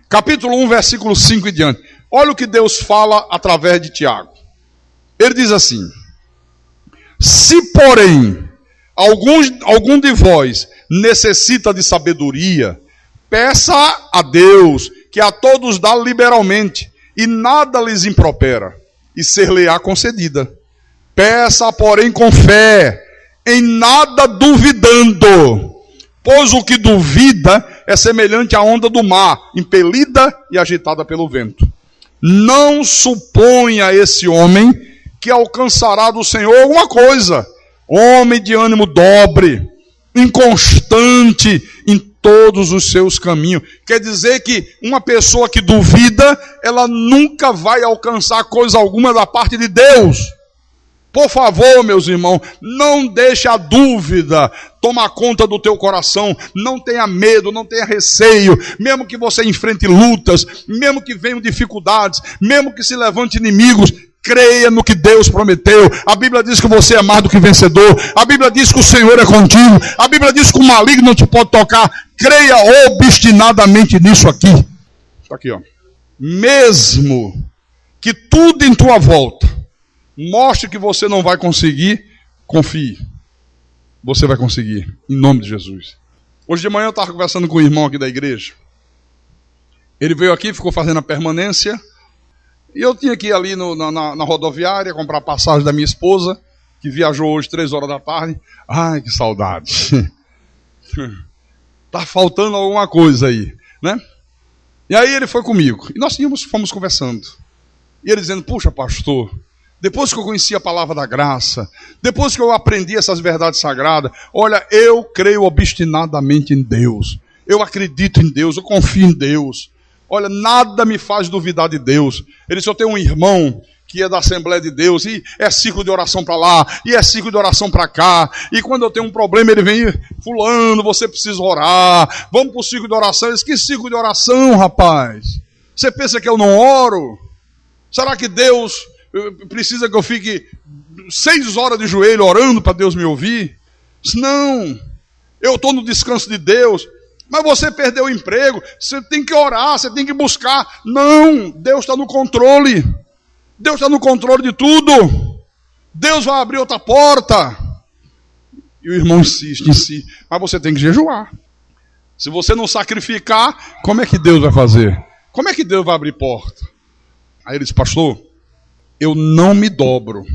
Capítulo 1, versículo 5 e diante. Olha o que Deus fala através de Tiago. Ele diz assim: se, porém, algum de vós necessita de sabedoria, peça a Deus, que a todos dá liberalmente, e nada lhes impropera, e ser-lhe-á concedida. Peça, porém, com fé, em nada duvidando, pois o que duvida é semelhante à onda do mar, impelida e agitada pelo vento. Não suponha esse homem que alcançará do Senhor alguma coisa. Homem de ânimo dobre, inconstante em todos os seus caminhos. Quer dizer que uma pessoa que duvida, ela nunca vai alcançar coisa alguma da parte de Deus. Por favor, meus irmãos, não deixe a dúvida tomar conta do teu coração. Não tenha medo, não tenha receio. Mesmo que você enfrente lutas, mesmo que venham dificuldades, mesmo que se levante inimigos, creia no que Deus prometeu. A Bíblia diz que você é mais do que vencedor. A Bíblia diz que o Senhor é contigo. A Bíblia diz que o maligno não te pode tocar. Creia obstinadamente nisso aqui. Está aqui, ó. Mesmo que tudo em tua volta mostre que você não vai conseguir, confie. Você vai conseguir, em nome de Jesus. Hoje de manhã eu estava conversando com o irmão aqui da igreja. Ele veio aqui, ficou fazendo a permanência. E eu tinha que ir ali na rodoviária comprar passagem da minha esposa, que viajou hoje 3 horas da tarde. Ai, que saudade. Tá faltando alguma coisa aí, né? E aí ele foi comigo. E nós fomos conversando. E ele dizendo, puxa, pastor, depois que eu conheci a palavra da graça, depois que eu aprendi essas verdades sagradas, olha, eu creio obstinadamente em Deus. Eu acredito em Deus, eu confio em Deus. Olha, nada me faz duvidar de Deus. Ele só tem um irmão que é da Assembleia de Deus, e é ciclo de oração para lá, e é ciclo de oração para cá, e quando eu tenho um problema, ele vem, fulano, você precisa orar, vamos para o ciclo de oração. Eu disse, que ciclo de oração, rapaz? Você pensa que eu não oro? Será que Deus precisa que eu fique 6 horas de joelho orando para Deus me ouvir? Não, eu estou no descanso de Deus. Mas você perdeu o emprego, você tem que orar, você tem que buscar. Não, Deus está no controle. Deus está no controle de tudo. Deus vai abrir outra porta. E o irmão insiste. Mas você tem que jejuar. Se você não sacrificar, como é que Deus vai fazer? Como é que Deus vai abrir porta? Aí ele disse, pastor, eu não me dobro.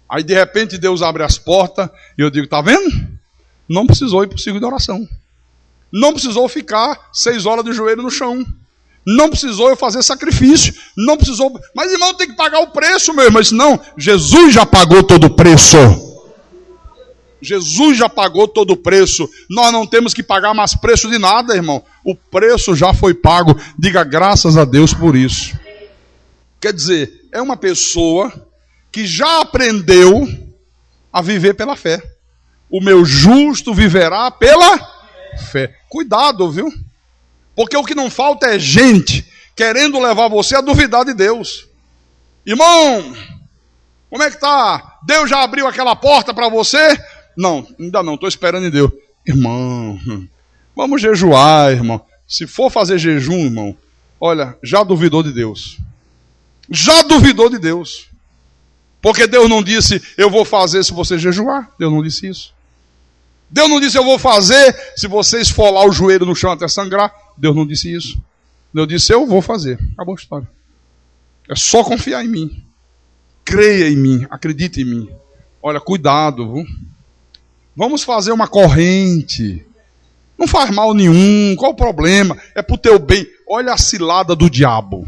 Aí de repente Deus abre as portas e eu digo, tá vendo? Não precisou ir para o círculo de oração. Não precisou ficar 6 horas de joelho no chão. Não precisou eu fazer sacrifício. Não precisou. Mas irmão, tem que pagar o preço, meu irmão. Eu disse, não, Jesus já pagou todo o preço. Jesus já pagou todo o preço. Nós não temos que pagar mais preço de nada, irmão. O preço já foi pago. Diga graças a Deus por isso. Quer dizer, é uma pessoa que já aprendeu a viver pela fé. O meu justo viverá pela fé. Cuidado, viu? Porque o que não falta é gente querendo levar você a duvidar de Deus. Irmão, como é que tá? Deus já abriu aquela porta para você? Não, ainda não, estou esperando em Deus. Irmão, vamos jejuar, irmão. Se for fazer jejum, irmão, olha, já duvidou de Deus. Já duvidou de Deus. Porque Deus não disse, eu vou fazer se você jejuar. Deus não disse isso. Deus não disse, eu vou fazer se você esfolar o joelho no chão até sangrar. Deus não disse isso. Deus disse, eu vou fazer. Acabou a história. É só confiar em mim. Creia em mim, acredite em mim. Olha, cuidado, viu? Vamos fazer uma corrente. Não faz mal nenhum. Qual o problema? É pro teu bem. Olha a cilada do diabo.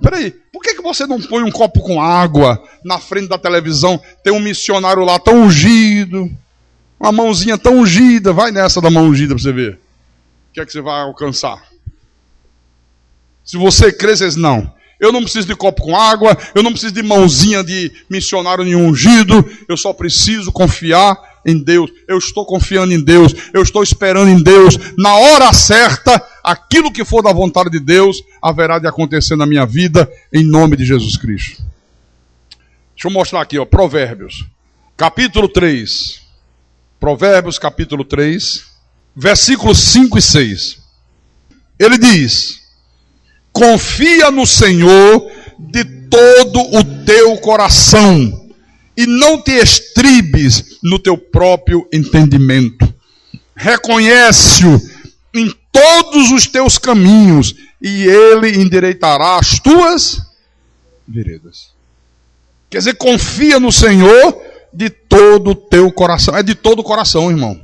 Peraí, por que você não põe um copo com água na frente da televisão? Tem um missionário lá tão ungido, uma mãozinha tão ungida. Vai nessa da mão ungida para você ver. O que é que você vai alcançar? Se você crer, você diz, não. Eu não preciso de copo com água, eu não preciso de mãozinha de missionário nenhum ungido, eu só preciso confiar em Deus. Eu estou confiando em Deus, eu estou esperando em Deus. Na hora certa, aquilo que for da vontade de Deus, haverá de acontecer na minha vida, em nome de Jesus Cristo. Deixa eu mostrar aqui, ó, Provérbios, capítulo 3. Provérbios, capítulo 3, versículos 5 e 6. Ele diz, confia no Senhor de todo o teu coração e não te estribes no teu próprio entendimento. Reconhece-o em todos os teus caminhos e ele endireitará as tuas veredas. Quer dizer, confia no Senhor de todo o teu coração. É de todo o coração, irmão.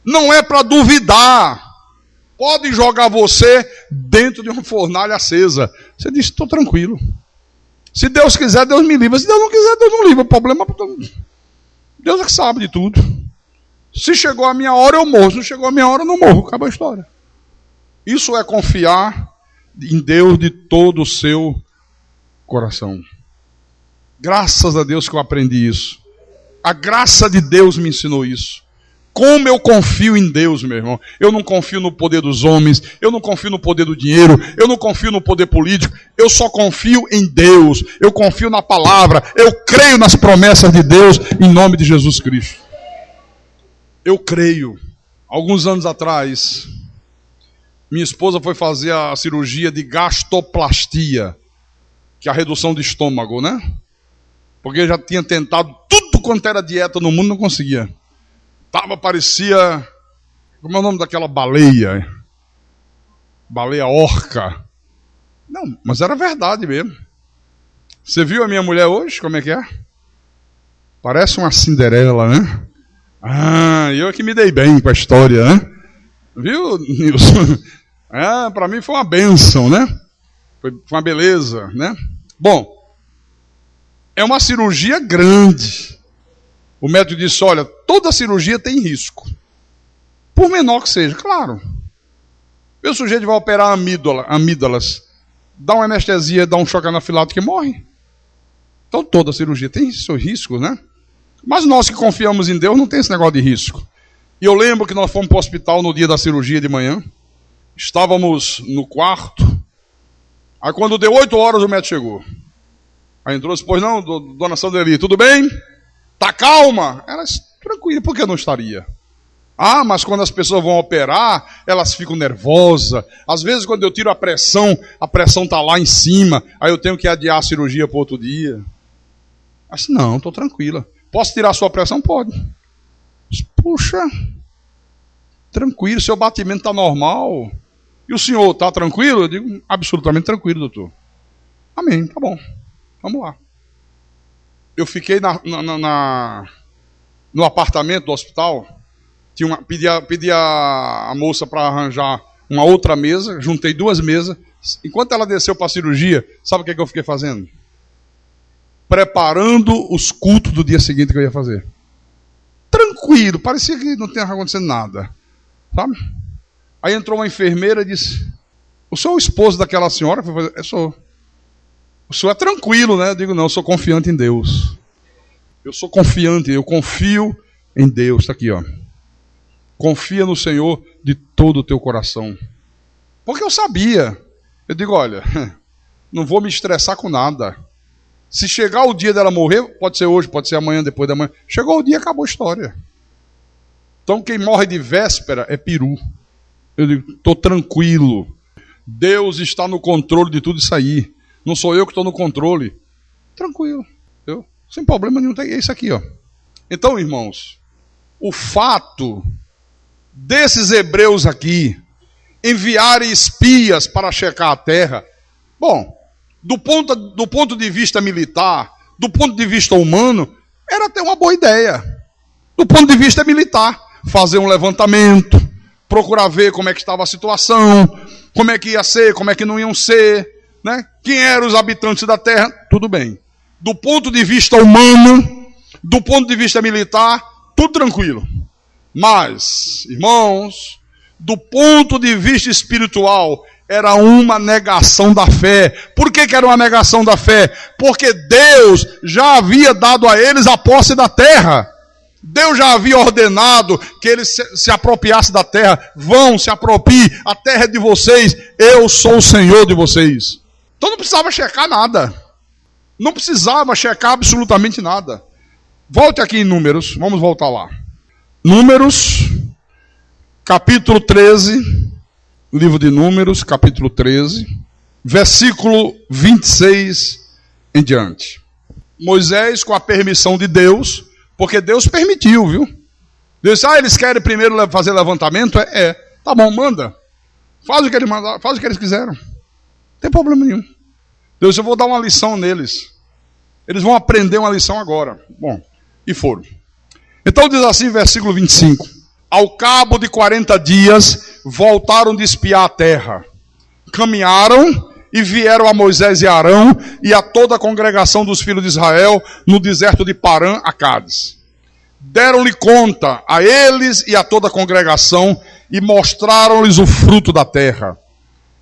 Não é para duvidar. Pode jogar você dentro de uma fornalha acesa. Você diz, estou tranquilo. Se Deus quiser, Deus me livra. Se Deus não quiser, Deus não livra. O problema é Deus é que sabe de tudo. Se chegou a minha hora, eu morro. Se não chegou a minha hora, eu não morro. Acaba a história. Isso é confiar em Deus de todo o seu coração. Graças a Deus que eu aprendi isso. A graça de Deus me ensinou isso. Como eu confio em Deus, meu irmão. Eu não confio no poder dos homens, eu não confio no poder do dinheiro, eu não confio no poder político, eu só confio em Deus, eu confio na palavra, eu creio nas promessas de Deus, em nome de Jesus Cristo. Eu creio. Alguns anos atrás, minha esposa foi fazer a cirurgia de gastroplastia, que é a redução do estômago, né? Porque já tinha tentado tudo quanto era dieta no mundo, não conseguia. Parecia, como é o nome daquela baleia? Baleia orca. Não, mas era verdade mesmo. Você viu a minha mulher hoje? Como é que é? Parece uma Cinderela, né? Ah, eu que me dei bem com a história, né? Viu, Nilson? Para mim foi uma bênção, né? Foi uma beleza, né? Bom, é uma cirurgia grande. O médico disse, olha, toda cirurgia tem risco. Por menor que seja, claro. O sujeito vai operar amígdalas, dá uma anestesia, dá um choque anafilático que morre. Então toda cirurgia tem seus riscos, né? Mas nós que confiamos em Deus não tem esse negócio de risco. E eu lembro que nós fomos para o hospital no dia da cirurgia de manhã. Estávamos no quarto. Aí quando deu 8 horas o médico chegou. Aí entrou e disse, pois não, dona Sandeli, tudo bem? Tá calma? Ela disse, tranquila, por que não estaria? Ah, mas quando as pessoas vão operar, elas ficam nervosas. Às vezes, quando eu tiro a pressão está lá em cima. Aí eu tenho que adiar a cirurgia para outro dia. Mas não, estou tranquila. Posso tirar a sua pressão? Pode. Puxa, tranquilo, seu batimento está normal. E o senhor está tranquilo? Eu digo, absolutamente tranquilo, doutor. Amém, tá bom. Vamos lá. Eu fiquei no apartamento do hospital. Pedi a moça para arranjar uma outra mesa. Juntei 2 mesas. Enquanto ela desceu para a cirurgia, sabe o que eu fiquei fazendo? Preparando os cultos do dia seguinte que eu ia fazer. Tranquilo, parecia que não tinha acontecendo nada. Sabe? Aí entrou uma enfermeira e disse: o senhor é o esposo daquela senhora? Eu falei, eu sou. O senhor é tranquilo, né? Eu digo, não, eu sou confiante em Deus. Eu sou confiante, eu confio em Deus. Está aqui, ó. Confia no Senhor de todo o teu coração. Porque eu sabia. Eu digo, olha, não vou me estressar com nada. Se chegar o dia dela morrer, pode ser hoje, pode ser amanhã, depois da manhã. Chegou o dia, acabou a história. Então quem morre de véspera é peru. Eu digo, estou tranquilo. Deus está no controle de tudo isso aí. Não sou eu que estou no controle. Tranquilo. Sem problema nenhum. É isso aqui, ó. Então, irmãos, o fato desses hebreus aqui enviarem espias para checar a terra, bom, do ponto de vista militar, do ponto de vista humano, era até uma boa ideia. Do ponto de vista militar, fazer um levantamento, procurar ver como é que estava a situação, como é que ia ser, como é que não iam ser, né? Quem eram os habitantes da terra, tudo bem. Do ponto de vista humano, do ponto de vista militar, tudo tranquilo. Mas, irmãos, do ponto de vista espiritual, era uma negação da fé. Por que era uma negação da fé? Porque Deus já havia dado a eles a posse da terra. Deus já havia ordenado que eles se apropriassem da terra. Vão, se apropiem, a terra é de vocês, eu sou o Senhor de vocês. Então não precisava checar nada. Não precisava checar absolutamente nada. Volte aqui em Números, vamos voltar lá. Números, capítulo 13, livro de Números, capítulo 13, versículo 26 em diante. Moisés, com a permissão de Deus, porque Deus permitiu, viu? Deus disse, eles querem primeiro fazer levantamento? Tá bom, manda. Faz o que eles mandaram, faz o que eles quiseram. Não tem problema nenhum. Deus, eu vou dar uma lição neles. Eles vão aprender uma lição agora. Bom, e foram. Então diz assim, versículo 25. Ao cabo de 40 dias, voltaram de espiar a terra. Caminharam e vieram a Moisés e Arão e a toda a congregação dos filhos de Israel no deserto de Parã, a Cádiz. Deram-lhe conta a eles e a toda a congregação e mostraram-lhes o fruto da terra.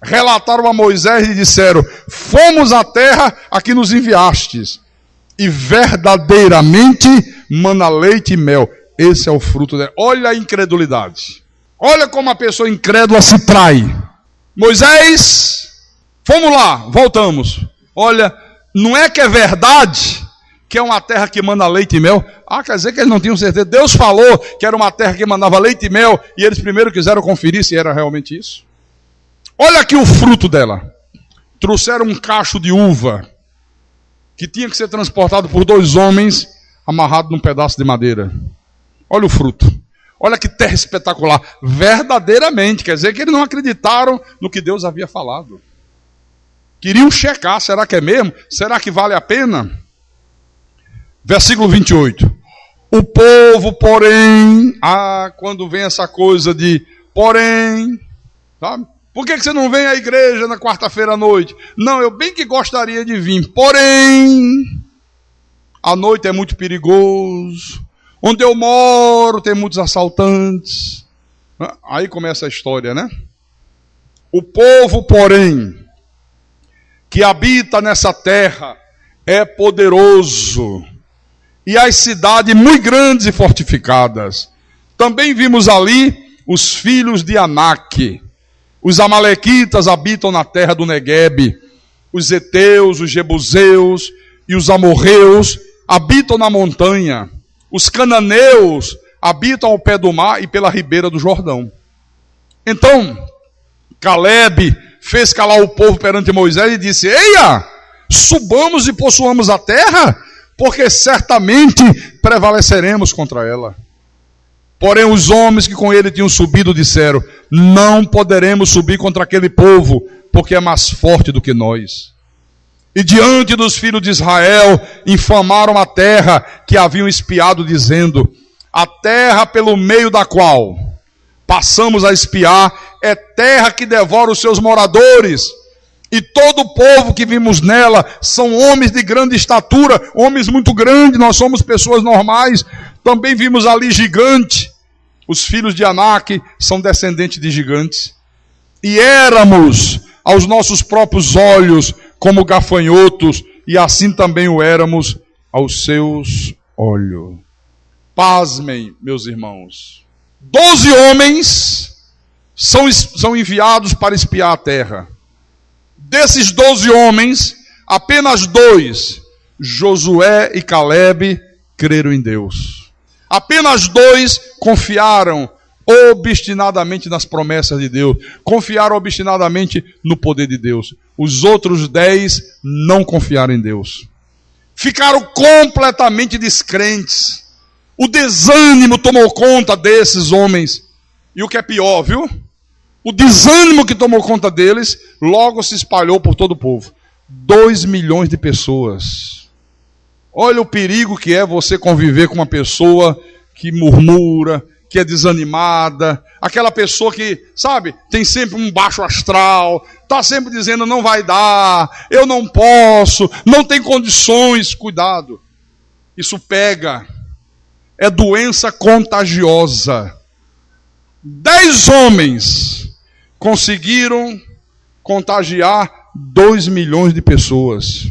Relataram a Moisés e disseram, fomos à terra a que nos enviastes, e verdadeiramente mana leite e mel. Esse é o fruto dela. Olha a incredulidade. Olha como a pessoa incrédula se trai. Moisés, fomos lá, voltamos. Olha, não é que é verdade que é uma terra que mana leite e mel? Quer dizer que eles não tinham certeza. Deus falou que era uma terra que mandava leite e mel, e eles primeiro quiseram conferir se era realmente isso. Olha aqui o fruto dela. Trouxeram um cacho de uva que tinha que ser transportado por 2 homens amarrado num pedaço de madeira. Olha o fruto. Olha que terra espetacular. Verdadeiramente, quer dizer que eles não acreditaram no que Deus havia falado. Queriam checar, será que é mesmo? Será que vale a pena? Versículo 28. O povo, porém, quando vem essa coisa de porém, sabe? Por que você não vem à igreja na quarta-feira à noite? Não, eu bem que gostaria de vir. Porém, a noite é muito perigoso. Onde eu moro tem muitos assaltantes. Aí começa a história, né? O povo, porém, que habita nessa terra é poderoso. E as cidades muito grandes e fortificadas. Também vimos ali os filhos de Anak. Os amalequitas habitam na terra do Neguebe. Os heteus, os jebuseus e os amorreus habitam na montanha. Os cananeus habitam ao pé do mar e pela ribeira do Jordão. Então, Calebe fez calar o povo perante Moisés e disse: Eia, subamos e possuamos a terra, porque certamente prevaleceremos contra ela. Porém, os homens que com ele tinham subido disseram: não poderemos subir contra aquele povo, porque é mais forte do que nós. E diante dos filhos de Israel, infamaram a terra que haviam espiado, dizendo: a terra pelo meio da qual passamos a espiar é terra que devora os seus moradores. E todo o povo que vimos nela são homens de grande estatura, homens muito grandes, nós somos pessoas normais. Também vimos ali gigante. Os filhos de Anak são descendentes de gigantes. E éramos aos nossos próprios olhos como gafanhotos, e assim também o éramos aos seus olhos. Pasmem, meus irmãos. 12 homens são enviados para espiar a terra. Desses 12 homens, apenas 2, Josué e Calebe, creram em Deus. Apenas 2 confiaram obstinadamente nas promessas de Deus. Confiaram obstinadamente no poder de Deus. Os outros 10 não confiaram em Deus. Ficaram completamente descrentes. O desânimo tomou conta desses homens. E o que é pior, viu? O desânimo que tomou conta deles logo se espalhou por todo o povo. 2 milhões de pessoas. Olha o perigo que é você conviver com uma pessoa que murmura, que é desanimada, aquela pessoa que, sabe, tem sempre um baixo astral, está sempre dizendo não vai dar, eu não posso, não tem condições. Cuidado, isso pega, é doença contagiosa. 10 homens conseguiram contagiar 2 milhões de pessoas.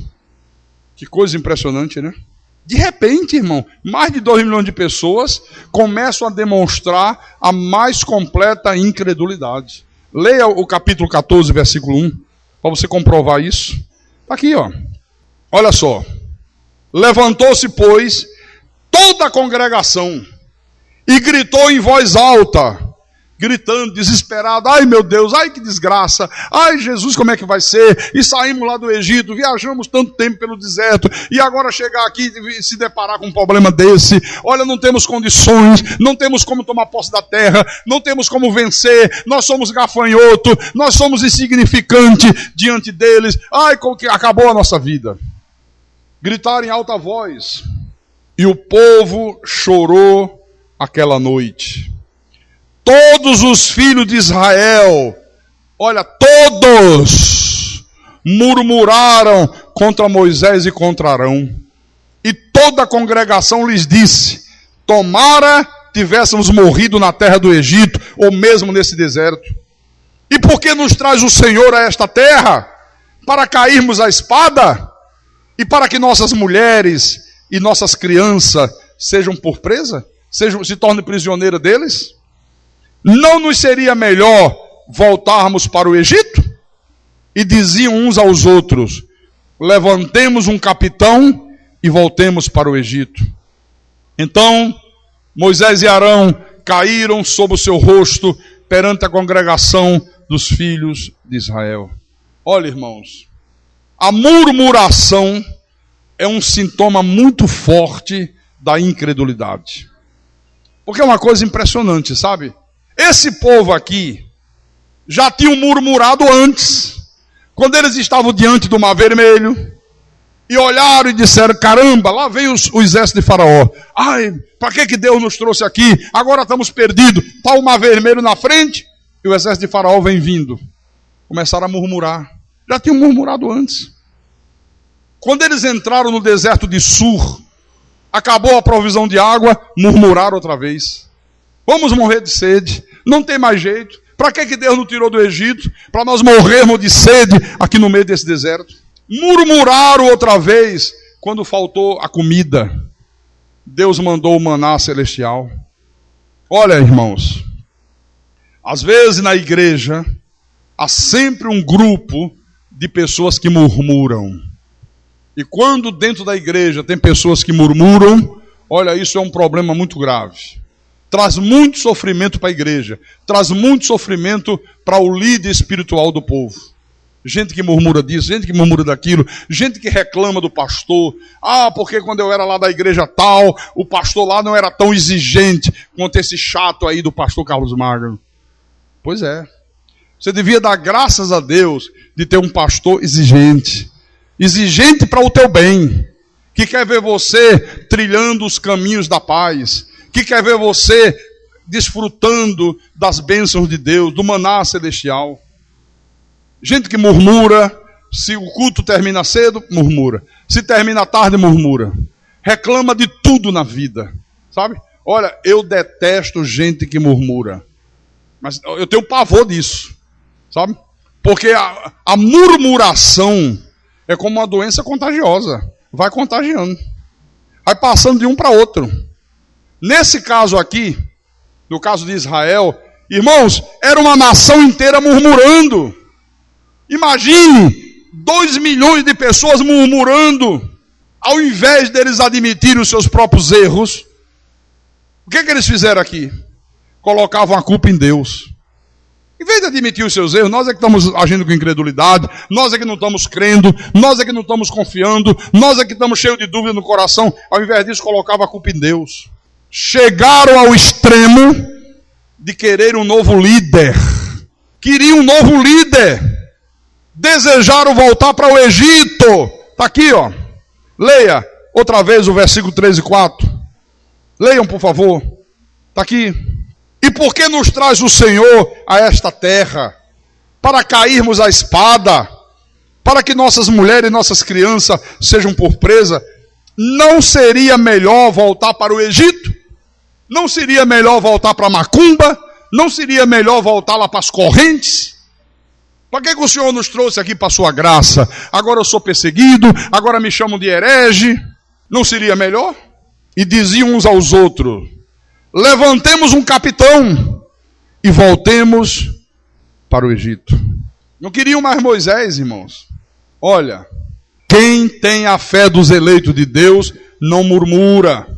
Que coisa impressionante, né? De repente, irmão, mais de 2 milhões de pessoas começam a demonstrar a mais completa incredulidade. Leia o capítulo 14, versículo 1, para você comprovar isso. Está aqui, ó. Olha só. Levantou-se, pois, toda a congregação e gritou em voz alta, gritando, desesperado: ai meu Deus, ai que desgraça, ai Jesus, como é que vai ser? E saímos lá do Egito, viajamos tanto tempo pelo deserto, e agora chegar aqui e se deparar com um problema desse. Olha, não temos condições, não temos como tomar posse da terra, não temos como vencer, nós somos gafanhoto, nós somos insignificantes diante deles. Ai, como que acabou a nossa vida. Gritaram em alta voz, e o povo chorou aquela noite. Todos os filhos de Israel, olha, todos murmuraram contra Moisés e contra Arão. E toda a congregação lhes disse: tomara tivéssemos morrido na terra do Egito, ou mesmo nesse deserto. E por que nos traz o Senhor a esta terra? Para cairmos à espada? E para que nossas mulheres e nossas crianças sejam por presa? Se tornem prisioneiras deles? Não nos seria melhor voltarmos para o Egito? E diziam uns aos outros: levantemos um capitão e voltemos para o Egito. Então Moisés e Arão caíram sobre o seu rosto perante a congregação dos filhos de Israel. Olha, irmãos, a murmuração é um sintoma muito forte da incredulidade. Porque é uma coisa impressionante, sabe? Esse povo aqui já tinham murmurado antes, quando eles estavam diante do Mar Vermelho, e olharam e disseram: caramba, lá vem o exército de Faraó. Ai, para que Deus nos trouxe aqui? Agora estamos perdidos. Está o Mar Vermelho na frente e o exército de Faraó vem vindo. Começaram a murmurar. Já tinham murmurado antes. Quando eles entraram no deserto de Sur, acabou a provisão de água, murmuraram outra vez. Vamos morrer de sede, não tem mais jeito. Para que Deus nos tirou do Egito? Para nós morrermos de sede aqui no meio desse deserto. Murmuraram outra vez quando faltou a comida. Deus mandou o maná celestial. Olha, irmãos, às vezes na igreja há sempre um grupo de pessoas que murmuram. E quando dentro da igreja tem pessoas que murmuram, olha, isso é um problema muito grave. traz muito sofrimento para a igreja, traz muito sofrimento para o líder espiritual do povo. Gente que murmura disso, gente que murmura daquilo, gente que reclama do pastor. Ah, porque quando eu era lá da igreja tal, o pastor lá não era tão exigente quanto esse chato aí do pastor Carlos Magno. Pois é. Você devia dar graças a Deus de ter um pastor exigente. Exigente para o teu bem. Que quer ver você trilhando os caminhos da paz. Que quer ver você desfrutando das bênçãos de Deus, do maná celestial. Gente que murmura, se o culto termina cedo, murmura. Se termina tarde, murmura. Reclama de tudo na vida, sabe? Olha, eu detesto gente que murmura. Mas eu tenho pavor disso, sabe? Porque a murmuração é como uma doença contagiosa. Vai contagiando. Vai passando de um para outro. Nesse caso aqui, no caso de Israel, irmãos, era uma nação inteira murmurando. Imagine 2 milhões de pessoas murmurando, ao invés deles admitirem os seus próprios erros. O que eles fizeram aqui? Colocavam a culpa em Deus. Em vez de admitir os seus erros, nós é que estamos agindo com incredulidade, nós é que não estamos crendo, nós é que não estamos confiando, nós é que estamos cheios de dúvida no coração. Ao invés disso, colocavam a culpa em Deus. Chegaram ao extremo de querer um novo líder. Queriam um novo líder. Desejaram voltar para o Egito. Está aqui, ó. Leia outra vez o versículo 3 e 4. Leiam, por favor. Está aqui. E por que nos traz o Senhor a esta terra? Para cairmos à espada? Para que nossas mulheres e nossas crianças sejam por presa? Não seria melhor voltar para o Egito? Não seria melhor voltar para Macumba? Não seria melhor voltar lá para as correntes? Para que o Senhor nos trouxe aqui para a sua graça? Agora eu sou perseguido, agora me chamam de herege. Não seria melhor? E diziam uns aos outros: levantemos um capitão e voltemos para o Egito. Não queriam mais Moisés, irmãos. Olha, quem tem a fé dos eleitos de Deus não murmura.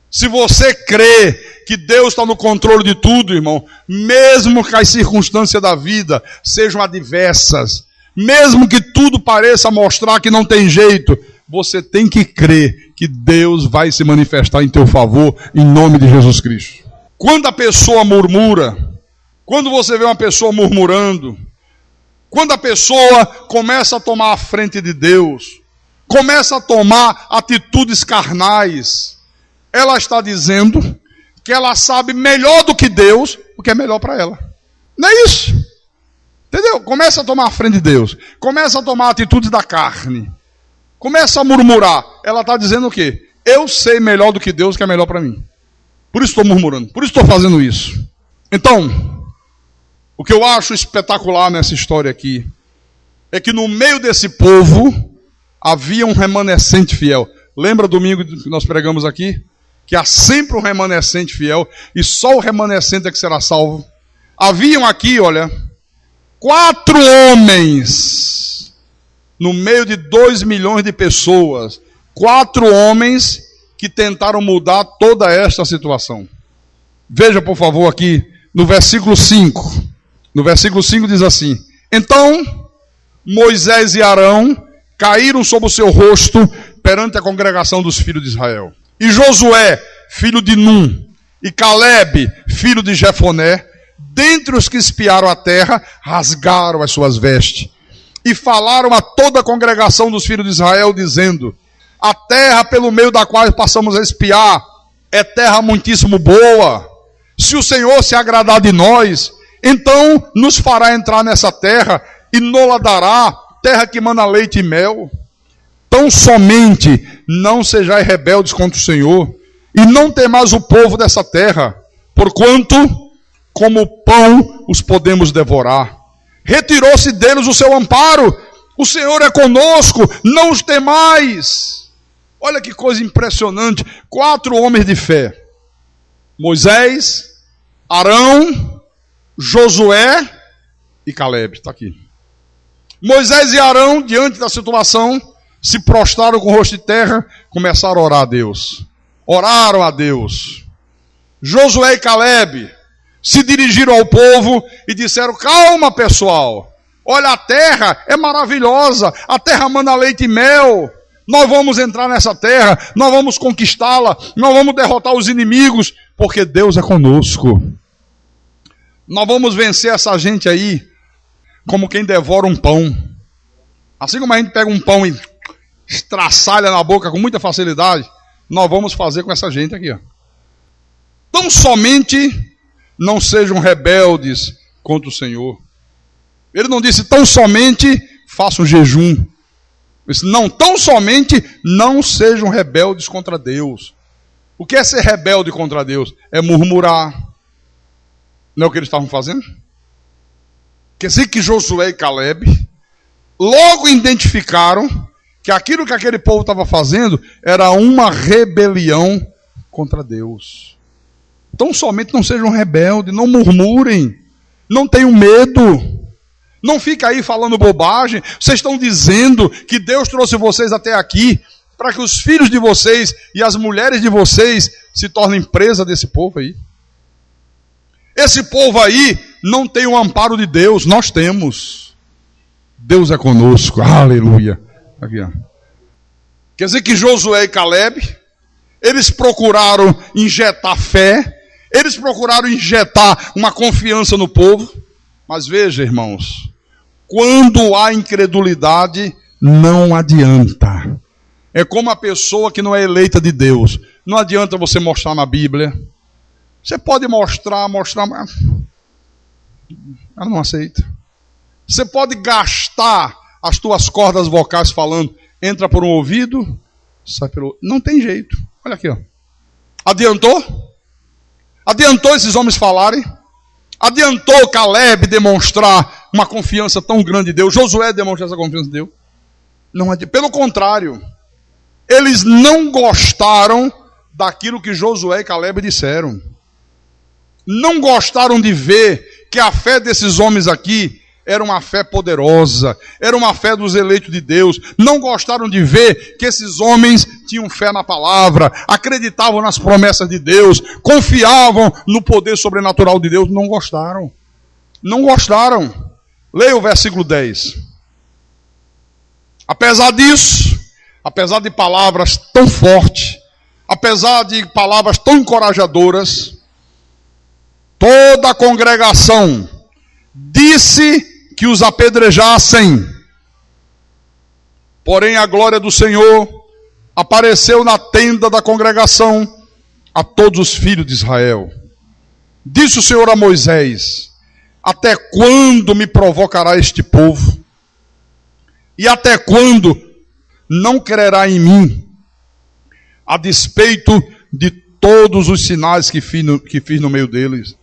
Se você crê que Deus está no controle de tudo, irmão, mesmo que as circunstâncias da vida sejam adversas, mesmo que tudo pareça mostrar que não tem jeito, você tem que crer que Deus vai se manifestar em teu favor, em nome de Jesus Cristo. Quando a pessoa murmura, quando você vê uma pessoa murmurando, quando a pessoa começa a tomar a frente de Deus, começa a tomar atitudes carnais, ela está dizendo que ela sabe melhor do que Deus o que é melhor para ela. Não é isso? Entendeu? Começa a tomar a frente de Deus, começa a tomar atitudes da carne, começa a murmurar. Ela está dizendo o quê? Eu sei melhor do que Deus o que é melhor para mim. Por isso estou murmurando, por isso estou fazendo isso. Então, o que eu acho espetacular nessa história aqui é que no meio desse povo havia um remanescente fiel. Lembra domingo que nós pregamos aqui? Que há sempre um remanescente fiel e só o remanescente é que será salvo. Haviam aqui, olha, 4 homens no meio de 2 milhões de pessoas. 4 homens que tentaram mudar toda esta situação. Veja, por favor, aqui no versículo 5. No versículo 5 diz assim: então Moisés e Arão caíram sobre o seu rosto perante a congregação dos filhos de Israel. E Josué, filho de Num, e Caleb, filho de Jefoné, dentre os que espiaram a terra, rasgaram as suas vestes. E falaram a toda a congregação dos filhos de Israel, dizendo: a terra pelo meio da qual passamos a espiar é terra muitíssimo boa. Se o Senhor se agradar de nós, então nos fará entrar nessa terra e nos dará terra que mana leite e mel. Tão somente não sejais rebeldes contra o Senhor, e não temais o povo dessa terra, porquanto, como pão, os podemos devorar. Retirou-se deles o seu amparo, o Senhor é conosco, não os temais. Olha que coisa impressionante, 4 homens de fé: Moisés, Arão, Josué e Caleb. Está aqui. Moisés e Arão, diante da situação, se prostraram com o rosto de terra, começaram a orar a Deus. Oraram a Deus. Josué e Calebe se dirigiram ao povo e disseram: calma, pessoal, olha, a terra é maravilhosa, a terra manda leite e mel, nós vamos entrar nessa terra, nós vamos conquistá-la, nós vamos derrotar os inimigos, porque Deus é conosco. Nós vamos vencer essa gente aí como quem devora um pão. Assim como a gente pega um pão e estraçalha na boca com muita facilidade, nós vamos fazer com essa gente aqui, ó. Tão somente não sejam rebeldes contra o Senhor. Ele não disse tão somente façam jejum. Ele disse, não, tão somente não sejam rebeldes contra Deus. O que é ser rebelde contra Deus? É murmurar. Não é o que eles estavam fazendo? Quer dizer que Josué e Calebe logo identificaram que aquilo que aquele povo estava fazendo era uma rebelião contra Deus. Então somente não sejam rebeldes, não murmurem, não tenham medo, não fica aí falando bobagem. Vocês estão dizendo que Deus trouxe vocês até aqui para que os filhos de vocês e as mulheres de vocês se tornem presa desse povo aí. Esse povo aí não tem o amparo de Deus, nós temos. Deus é conosco, aleluia. Aqui, ó. Quer dizer que Josué e Calebe, eles procuraram injetar fé, eles procuraram injetar uma confiança no povo, mas veja, irmãos, quando há incredulidade, não adianta. É como a pessoa que não é eleita de Deus. Não adianta você mostrar na Bíblia. Você pode mostrar, mas ela não aceita. Você pode gastar as tuas cordas vocais falando, entra por um ouvido, sai pelo outro. Não tem jeito. Olha aqui, ó. Adiantou? Adiantou esses homens falarem? Adiantou Calebe demonstrar uma confiança tão grande em Deus? Josué demonstrar essa confiança em Deus? Não adianta. Pelo contrário, eles não gostaram daquilo que Josué e Calebe disseram. Não gostaram de ver que a fé desses homens aqui era uma fé poderosa, era uma fé dos eleitos de Deus. Não gostaram de ver que esses homens tinham fé na palavra, acreditavam nas promessas de Deus, confiavam no poder sobrenatural de Deus. Não gostaram. Não gostaram. Leia o versículo 10. Apesar disso, apesar de palavras tão fortes, apesar de palavras tão encorajadoras, toda a congregação disse que os apedrejassem. Porém, a glória do Senhor apareceu na tenda da congregação a todos os filhos de Israel. Disse o Senhor a Moisés: até quando me provocará este povo? E até quando não crerá em mim, a despeito de todos os sinais que fiz no meio deles?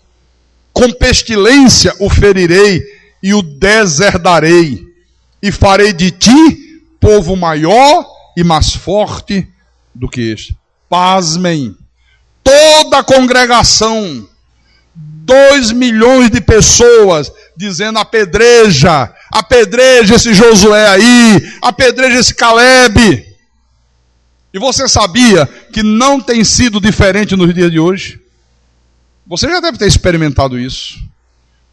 Com pestilência o ferirei e o deserdarei, e farei de ti povo maior e mais forte do que este. Pasmem, toda a congregação, 2 milhões de pessoas, dizendo: apedreja esse Josué aí, apedreja esse Calebe. E você sabia que não tem sido diferente nos dias de hoje? Você já deve ter experimentado isso.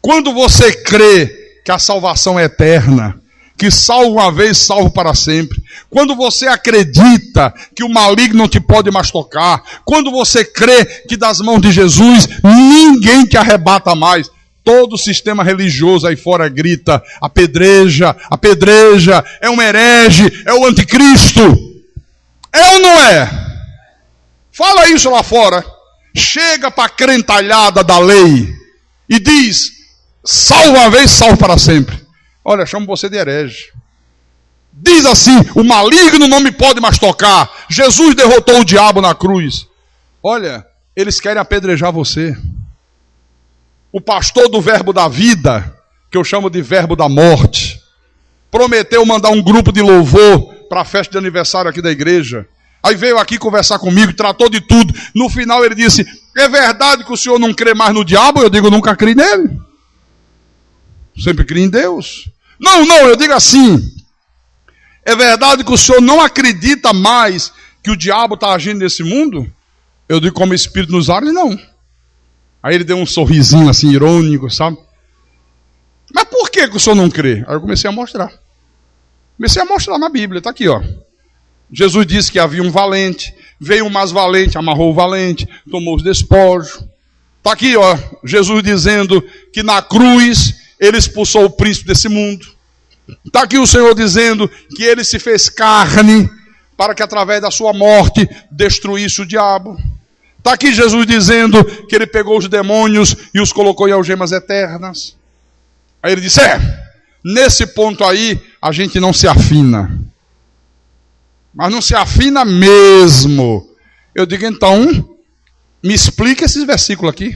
Quando você crê que a salvação é eterna, que salvo uma vez, salvo para sempre, quando você acredita que o maligno não te pode mais tocar, quando você crê que das mãos de Jesus ninguém te arrebata mais, todo o sistema religioso aí fora grita: apedreja, apedreja, é um herege, é o anticristo. É ou não é? Fala isso lá fora. Chega para a crentalhada da lei e diz: salvo uma vez, salvo para sempre. Olha, chamo você de herege. Diz assim: o maligno não me pode mais tocar. Jesus derrotou o diabo na cruz. Olha, eles querem apedrejar você. O pastor do verbo da vida, que eu chamo de verbo da morte, prometeu mandar um grupo de louvor para a festa de aniversário aqui da igreja. Aí veio aqui conversar comigo, tratou de tudo. No final ele disse: é verdade que o senhor não crê mais no diabo? Eu digo: nunca criei nele. Sempre criei em Deus. Não, eu digo assim: é verdade que o senhor não acredita mais que o diabo está agindo nesse mundo? Eu digo: como espírito nos ares, não. Aí ele deu um sorrisinho assim, irônico, sabe? Mas por que o senhor não crê? Aí eu comecei a mostrar. Comecei a mostrar na Bíblia, está aqui, ó. Jesus disse que havia um valente, veio um mais valente, amarrou o valente, tomou os despojos. Está aqui, ó, Jesus dizendo que na cruz ele expulsou o príncipe desse mundo. Está aqui o Senhor dizendo que ele se fez carne para que através da sua morte destruísse o diabo. Está aqui Jesus dizendo que ele pegou os demônios e os colocou em algemas eternas. Aí ele disse, nesse ponto aí a gente não se afina. Mas não se afina mesmo. Eu digo, então, me explica esses versículos aqui.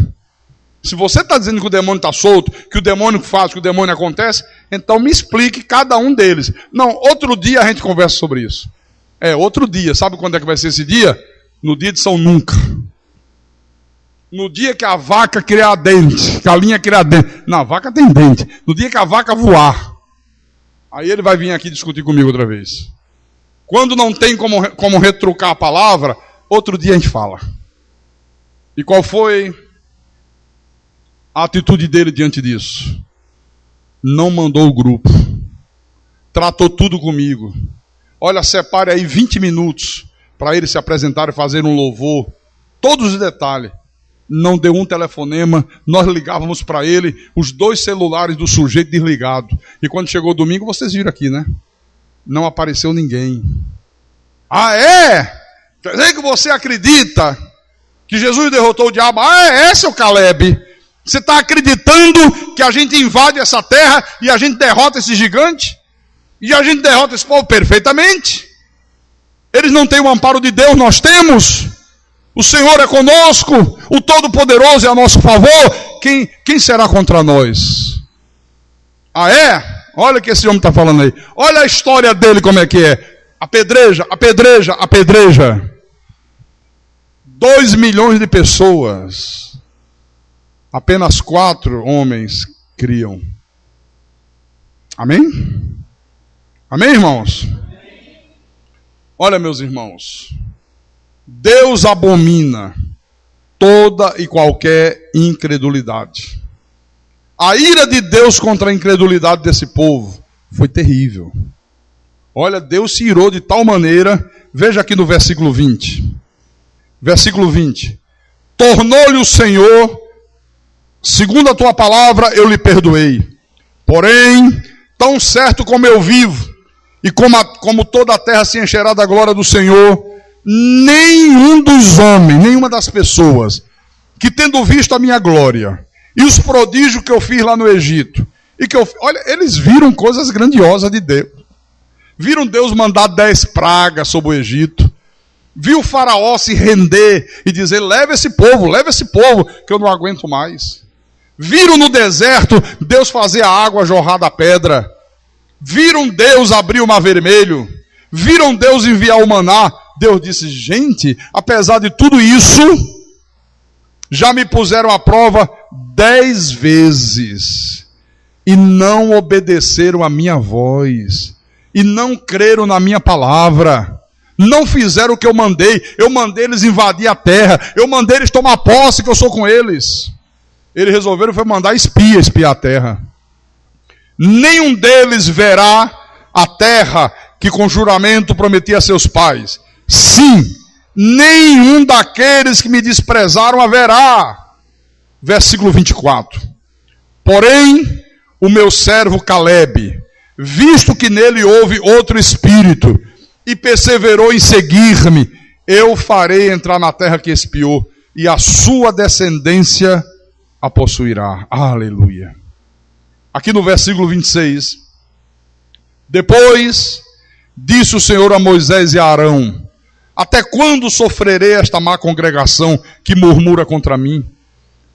Se você está dizendo que o demônio está solto, que o demônio faz, que o demônio acontece, então me explique cada um deles. Não, outro dia a gente conversa sobre isso. Outro dia. Sabe quando é que vai ser esse dia? No dia de São Nunca. No dia que a vaca criar dente, que a linha criar dente. Não, a vaca tem dente. No dia que a vaca voar. Aí ele vai vir aqui discutir comigo outra vez. Quando não tem como retrucar a palavra, outro dia a gente fala. E qual foi a atitude dele diante disso? Não mandou o grupo. Tratou tudo comigo. Olha, separe aí 20 minutos para ele se apresentar e fazer um louvor. Todos os detalhes. Não deu um telefonema, nós ligávamos para ele, os 2 celulares do sujeito desligados. E quando chegou domingo, vocês viram aqui, né? Não apareceu ninguém. Ah, é? Quer dizer que você acredita que Jesus derrotou o diabo? Ah, seu Caleb? Você está acreditando que a gente invade essa terra e a gente derrota esse gigante? E a gente derrota esse povo perfeitamente? Eles não têm o amparo de Deus, nós temos. O Senhor é conosco, o Todo-Poderoso é a nosso favor. Quem será contra nós? Ah, é? Olha o que esse homem está falando aí. Olha a história dele como é que é. Apedreja, apedreja, apedreja. 2 milhões de pessoas. Apenas 4 homens criam. Amém? Amém, irmãos? Olha, meus irmãos. Deus abomina toda e qualquer incredulidade. A ira de Deus contra a incredulidade desse povo foi terrível. Olha, Deus se irou de tal maneira, veja aqui no versículo 20. Versículo 20. Tornou-lhe o Senhor, segundo a tua palavra, eu lhe perdoei. Porém, tão certo como eu vivo, e como toda a terra se encherá da glória do Senhor, nenhum dos homens, nenhuma das pessoas, que tendo visto a minha glória, e os prodígios que eu fiz lá no Egito, olha, eles viram coisas grandiosas de Deus. Viram Deus mandar 10 pragas sobre o Egito. Viu o faraó se render e dizer, leva esse povo, que eu não aguento mais. Viram no deserto Deus fazer a água jorrar da pedra. Viram Deus abrir o mar vermelho. Viram Deus enviar o maná. Deus disse, gente, apesar de tudo isso, já me puseram à prova 10 vezes. E não obedeceram a minha voz. E não creram na minha palavra. Não fizeram o que eu mandei eles invadir a terra, eu mandei eles tomar posse que eu sou com eles. Eles resolveram foi mandar espiar a terra. Nenhum deles verá a terra que com juramento prometi a seus pais. Sim, nenhum daqueles que me desprezaram haverá. Versículo 24. Porém, o meu servo Caleb, visto que nele houve outro espírito, e perseverou em seguir-me, eu farei entrar na terra que espiou, e a sua descendência a possuirá. Aleluia. Aqui no versículo 26. Depois disse o Senhor a Moisés e a Arão, até quando sofrerei esta má congregação que murmura contra mim?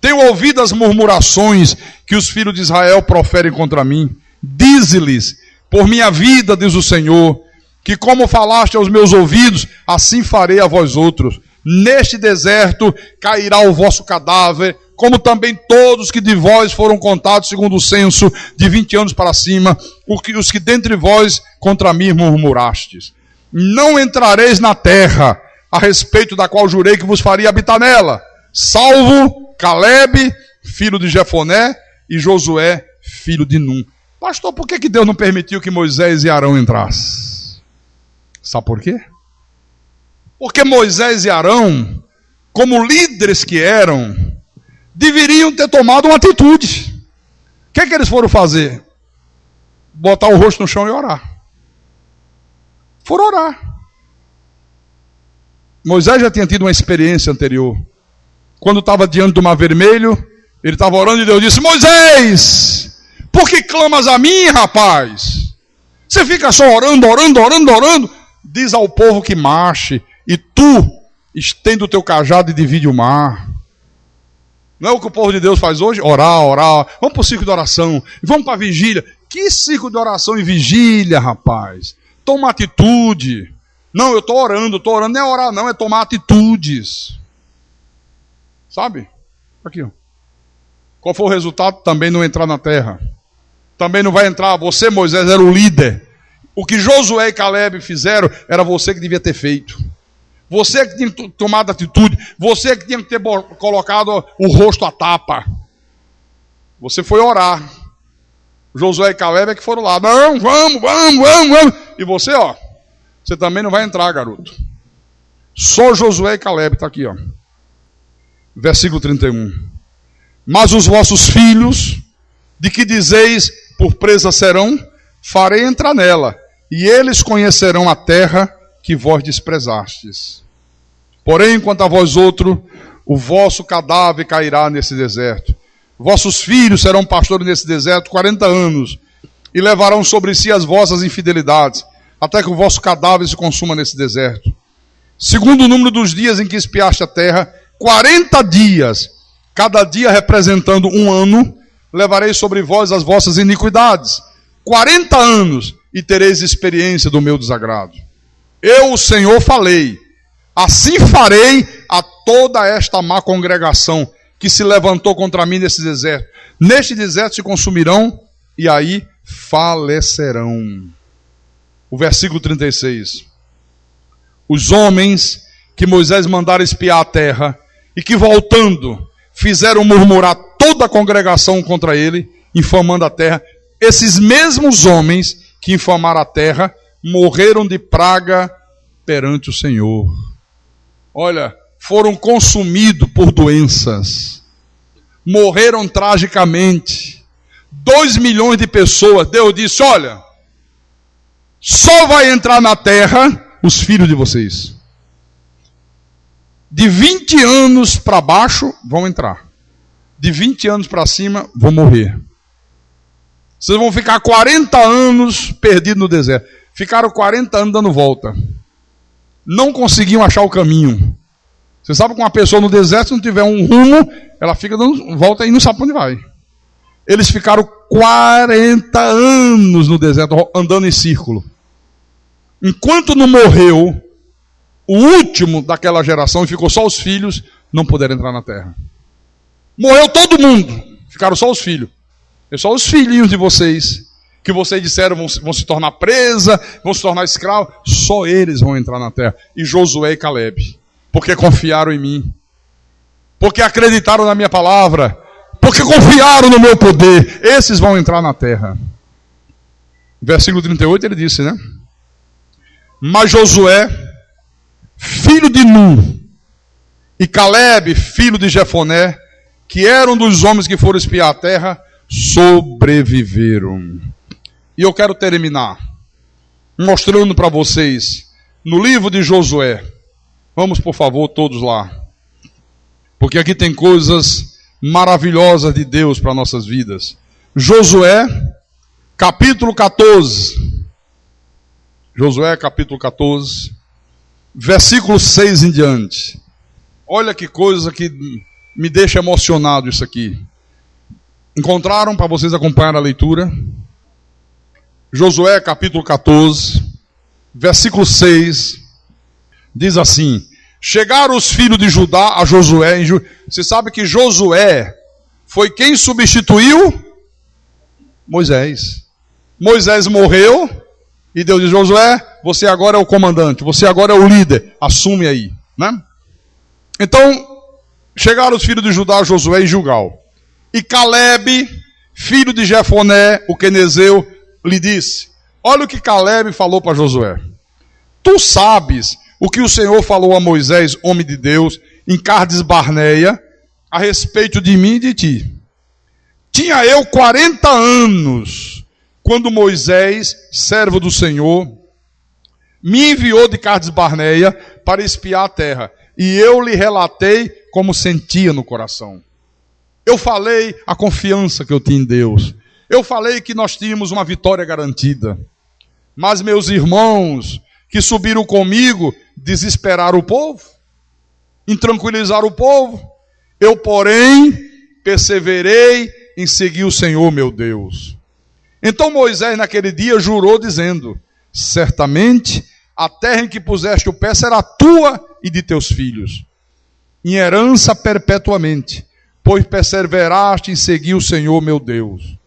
Tenho ouvido as murmurações que os filhos de Israel proferem contra mim. Dize-lhes, por minha vida, diz o Senhor, que como falaste aos meus ouvidos, assim farei a vós outros. Neste deserto cairá o vosso cadáver, como também todos que de vós foram contados segundo o censo, de 20 anos para cima, os que dentre vós contra mim murmurastes. Não entrareis na terra, a respeito da qual jurei que vos faria habitar nela, salvo Calebe, filho de Jefoné, e Josué, filho de Num. Pastor, por que Deus não permitiu que Moisés e Arão entrassem? Sabe por quê? Porque Moisés e Arão, como líderes que eram, deveriam ter tomado uma atitude. O que eles foram fazer? Botar o rosto no chão e orar. Foram orar. Moisés já tinha tido uma experiência anterior. Quando estava diante do mar vermelho, ele estava orando e Deus disse: Moisés, por que clamas a mim, rapaz? Você fica só orando. Diz ao povo que marche, e tu estende o teu cajado e divide o mar. Não é o que o povo de Deus faz hoje? Orar. Vamos para o ciclo de oração. Vamos para a vigília. Que ciclo de oração e vigília, rapaz? Toma atitude. Não, eu estou orando. Não é orar, não. É tomar atitudes. Sabe? Aqui, ó. Qual foi o resultado? Também não entrar na terra. Também não vai entrar. Você, Moisés, era o líder. O que Josué e Calebe fizeram, era você que devia ter feito. Você que tinha tomado atitude. Você que tinha que ter colocado o rosto à tapa. Você foi orar. Josué e Calebe é que foram lá. Não, vamos. E você, ó. Você também não vai entrar, garoto. Só Josué e Calebe, está aqui, ó. Versículo 31. Mas os vossos filhos, de que dizeis, por presa serão, farei entrar nela, e eles conhecerão a terra que vós desprezastes. Porém, quanto a vós outro, o vosso cadáver cairá nesse deserto. Vossos filhos serão pastores nesse deserto 40 anos, e levarão sobre si as vossas infidelidades, até que o vosso cadáver se consuma nesse deserto. Segundo o número dos dias em que espiaste a terra, 40 dias, cada dia representando um ano, levarei sobre vós as vossas iniquidades. 40 anos, e tereis experiência do meu desagrado. Eu, o Senhor, falei, assim farei a toda esta má congregação que se levantou contra mim nesse deserto. Neste deserto se consumirão, e aí falecerão. O versículo 36. Os homens que Moisés mandara espiar a terra, e que voltando, fizeram murmurar toda a congregação contra ele, infamando a terra. Esses mesmos homens que infamaram a terra, morreram de praga perante o Senhor. Olha, foram consumidos por doenças. Morreram tragicamente. 2 milhões de pessoas. Deus disse, olha, só vai entrar na terra os filhos de vocês. De 20 anos para baixo, vão entrar. De 20 anos para cima, vão morrer. Vocês vão ficar 40 anos perdidos no deserto. Ficaram 40 anos dando volta. Não conseguiam achar o caminho. Você sabe que uma pessoa no deserto, se não tiver um rumo, ela fica dando volta e não sabe para onde vai. Eles ficaram 40 anos no deserto, andando em círculo. Enquanto não morreu o último daquela geração, e ficou só os filhos, não puderam entrar na terra. Morreu todo mundo, ficaram só os filhos. É só os filhinhos de vocês, que vocês disseram vão se tornar presa, vão se tornar escravos, só eles vão entrar na terra. E Josué e Calebe, porque confiaram em mim, porque acreditaram na minha palavra, porque confiaram no meu poder, esses vão entrar na terra. Versículo 38 ele disse, né? Mas Josué, filho de Num, e Calebe, filho de Jefoné, que eram dos homens que foram espiar a terra, sobreviveram. E eu quero terminar mostrando para vocês no livro de Josué. Vamos, por favor, todos lá, porque aqui tem coisas maravilhosas de Deus para nossas vidas. Josué, capítulo 14. Josué, capítulo 14, versículo 6 em diante. Olha que coisa que me deixa emocionado isso aqui. Encontraram para vocês acompanhar a leitura? Josué capítulo 14, versículo 6, diz assim: chegaram os filhos de Judá a Josué. Você sabe que Josué foi quem substituiu Moisés. Moisés morreu e Deus diz: Josué, você agora é o comandante, você agora é o líder, assume aí, né? Então, chegaram os filhos de Judá, Josué e Gilgal. E Calebe, filho de Jefoné, o quenezeu, lhe disse: olha o que Calebe falou para Josué. Tu sabes o que o Senhor falou a Moisés, homem de Deus, em Cades Barneia, a respeito de mim e de ti. Tinha eu 40 anos, quando Moisés, servo do Senhor, me enviou de Cades Barneia para espiar a terra. E eu lhe relatei como sentia no coração. Eu falei a confiança que eu tinha em Deus. Eu falei que nós tínhamos uma vitória garantida. Mas meus irmãos que subiram comigo desesperaram o povo, intranquilizaram o povo. Eu, porém, perseverei em seguir o Senhor meu Deus. Então Moisés naquele dia jurou dizendo: certamente a terra em que puseste o pé será tua e de teus filhos, em herança perpetuamente, pois perseveraste em seguir o Senhor meu Deus.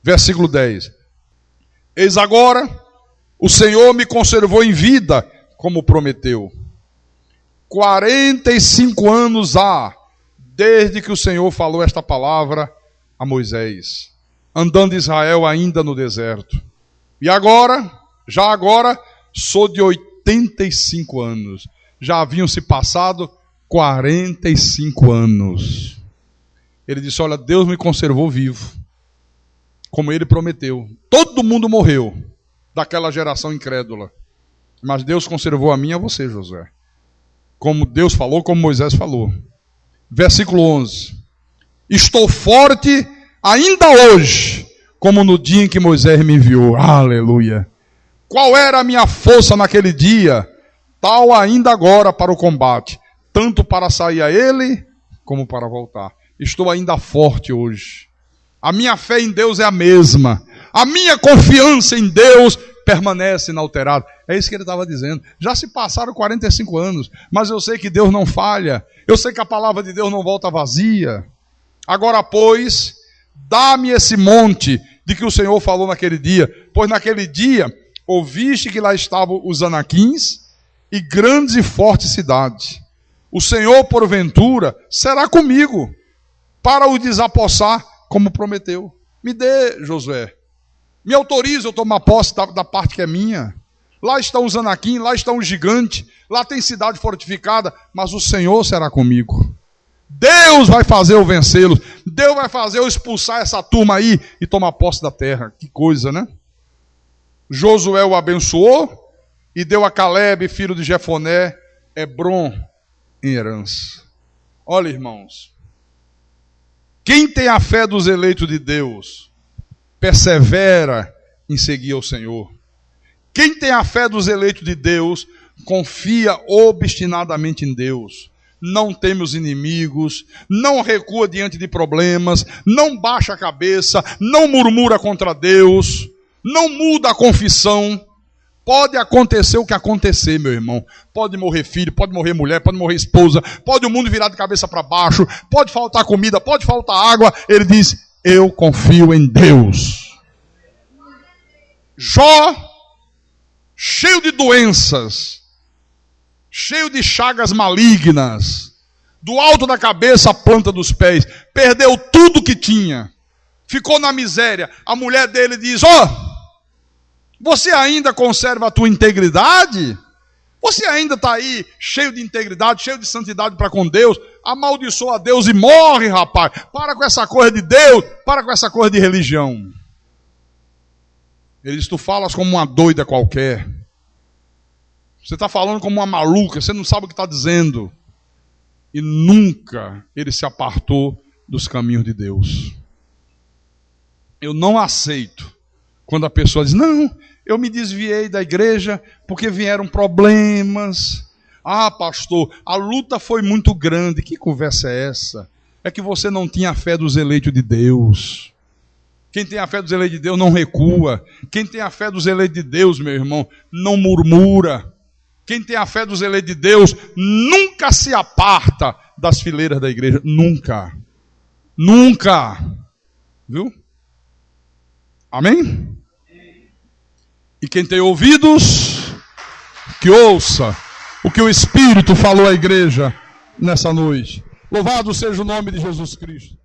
Versículo 10. Eis agora, o Senhor me conservou em vida, como prometeu. 45 anos há, desde que o Senhor falou esta palavra a Moisés, andando Israel ainda no deserto. E agora, já agora, sou de 85 anos. Já haviam se passado 45 anos. Ele disse: olha, Deus me conservou vivo, como Ele prometeu. Todo mundo morreu daquela geração incrédula, mas Deus conservou a mim e a você, Josué. Como Deus falou, como Moisés falou. Versículo 11. Estou forte ainda hoje, como no dia em que Moisés me enviou. Aleluia. Qual era a minha força naquele dia? Tal ainda agora para o combate, tanto para sair a ele, como para voltar. Estou ainda forte hoje. A minha fé em Deus é a mesma. A minha confiança em Deus permanece inalterada. É isso que ele estava dizendo. Já se passaram 45 anos, mas eu sei que Deus não falha. Eu sei que a palavra de Deus não volta vazia. Agora, pois, dá-me esse monte de que o Senhor falou naquele dia, pois naquele dia ouviste que lá estavam os anaquins e grandes e fortes cidades. O Senhor, porventura, será comigo para o desapossar, como prometeu. Me dê, Josué. Me autoriza eu tomar posse da parte que é minha. Lá estão os anaquins, lá estão os gigantes, lá tem cidade fortificada, mas o Senhor será comigo. Deus vai fazer eu vencê-los. Deus vai fazer eu expulsar essa turma aí e tomar posse da terra. Que coisa, né? Josué o abençoou e deu a Calebe, filho de Jefoné, Hebrom em herança. Olha, irmãos, quem tem a fé dos eleitos de Deus, persevera em seguir ao Senhor. Quem tem a fé dos eleitos de Deus, confia obstinadamente em Deus. Não teme os inimigos, não recua diante de problemas, não baixa a cabeça, não murmura contra Deus, não muda a confissão. Pode acontecer o que acontecer, meu irmão. Pode morrer filho, pode morrer mulher, pode morrer esposa, pode o mundo virar de cabeça para baixo, pode faltar comida, pode faltar água. Ele diz: eu confio em Deus. Jó, cheio de doenças, cheio de chagas malignas, do alto da cabeça à planta dos pés, perdeu tudo que tinha, ficou na miséria. A mulher dele diz: você ainda conserva a tua integridade? Você ainda está aí cheio de integridade, cheio de santidade para com Deus? Amaldiçoa a Deus e morre, rapaz. Para com essa coisa de Deus, para com essa coisa de religião. Ele diz: tu falas como uma doida qualquer. Você está falando como uma maluca, você não sabe o que está dizendo. E nunca ele se apartou dos caminhos de Deus. Eu não aceito quando a pessoa diz: não, eu me desviei da igreja porque vieram problemas. Ah, pastor, a luta foi muito grande. Que conversa é essa? É que você não tinha a fé dos eleitos de Deus. Quem tem a fé dos eleitos de Deus não recua. Quem tem a fé dos eleitos de Deus, meu irmão, não murmura. Quem tem a fé dos eleitos de Deus nunca se aparta das fileiras da igreja. Nunca. Nunca. Viu? Amém? E quem tem ouvidos, que ouça o que o Espírito falou à igreja nessa noite. Louvado seja o nome de Jesus Cristo.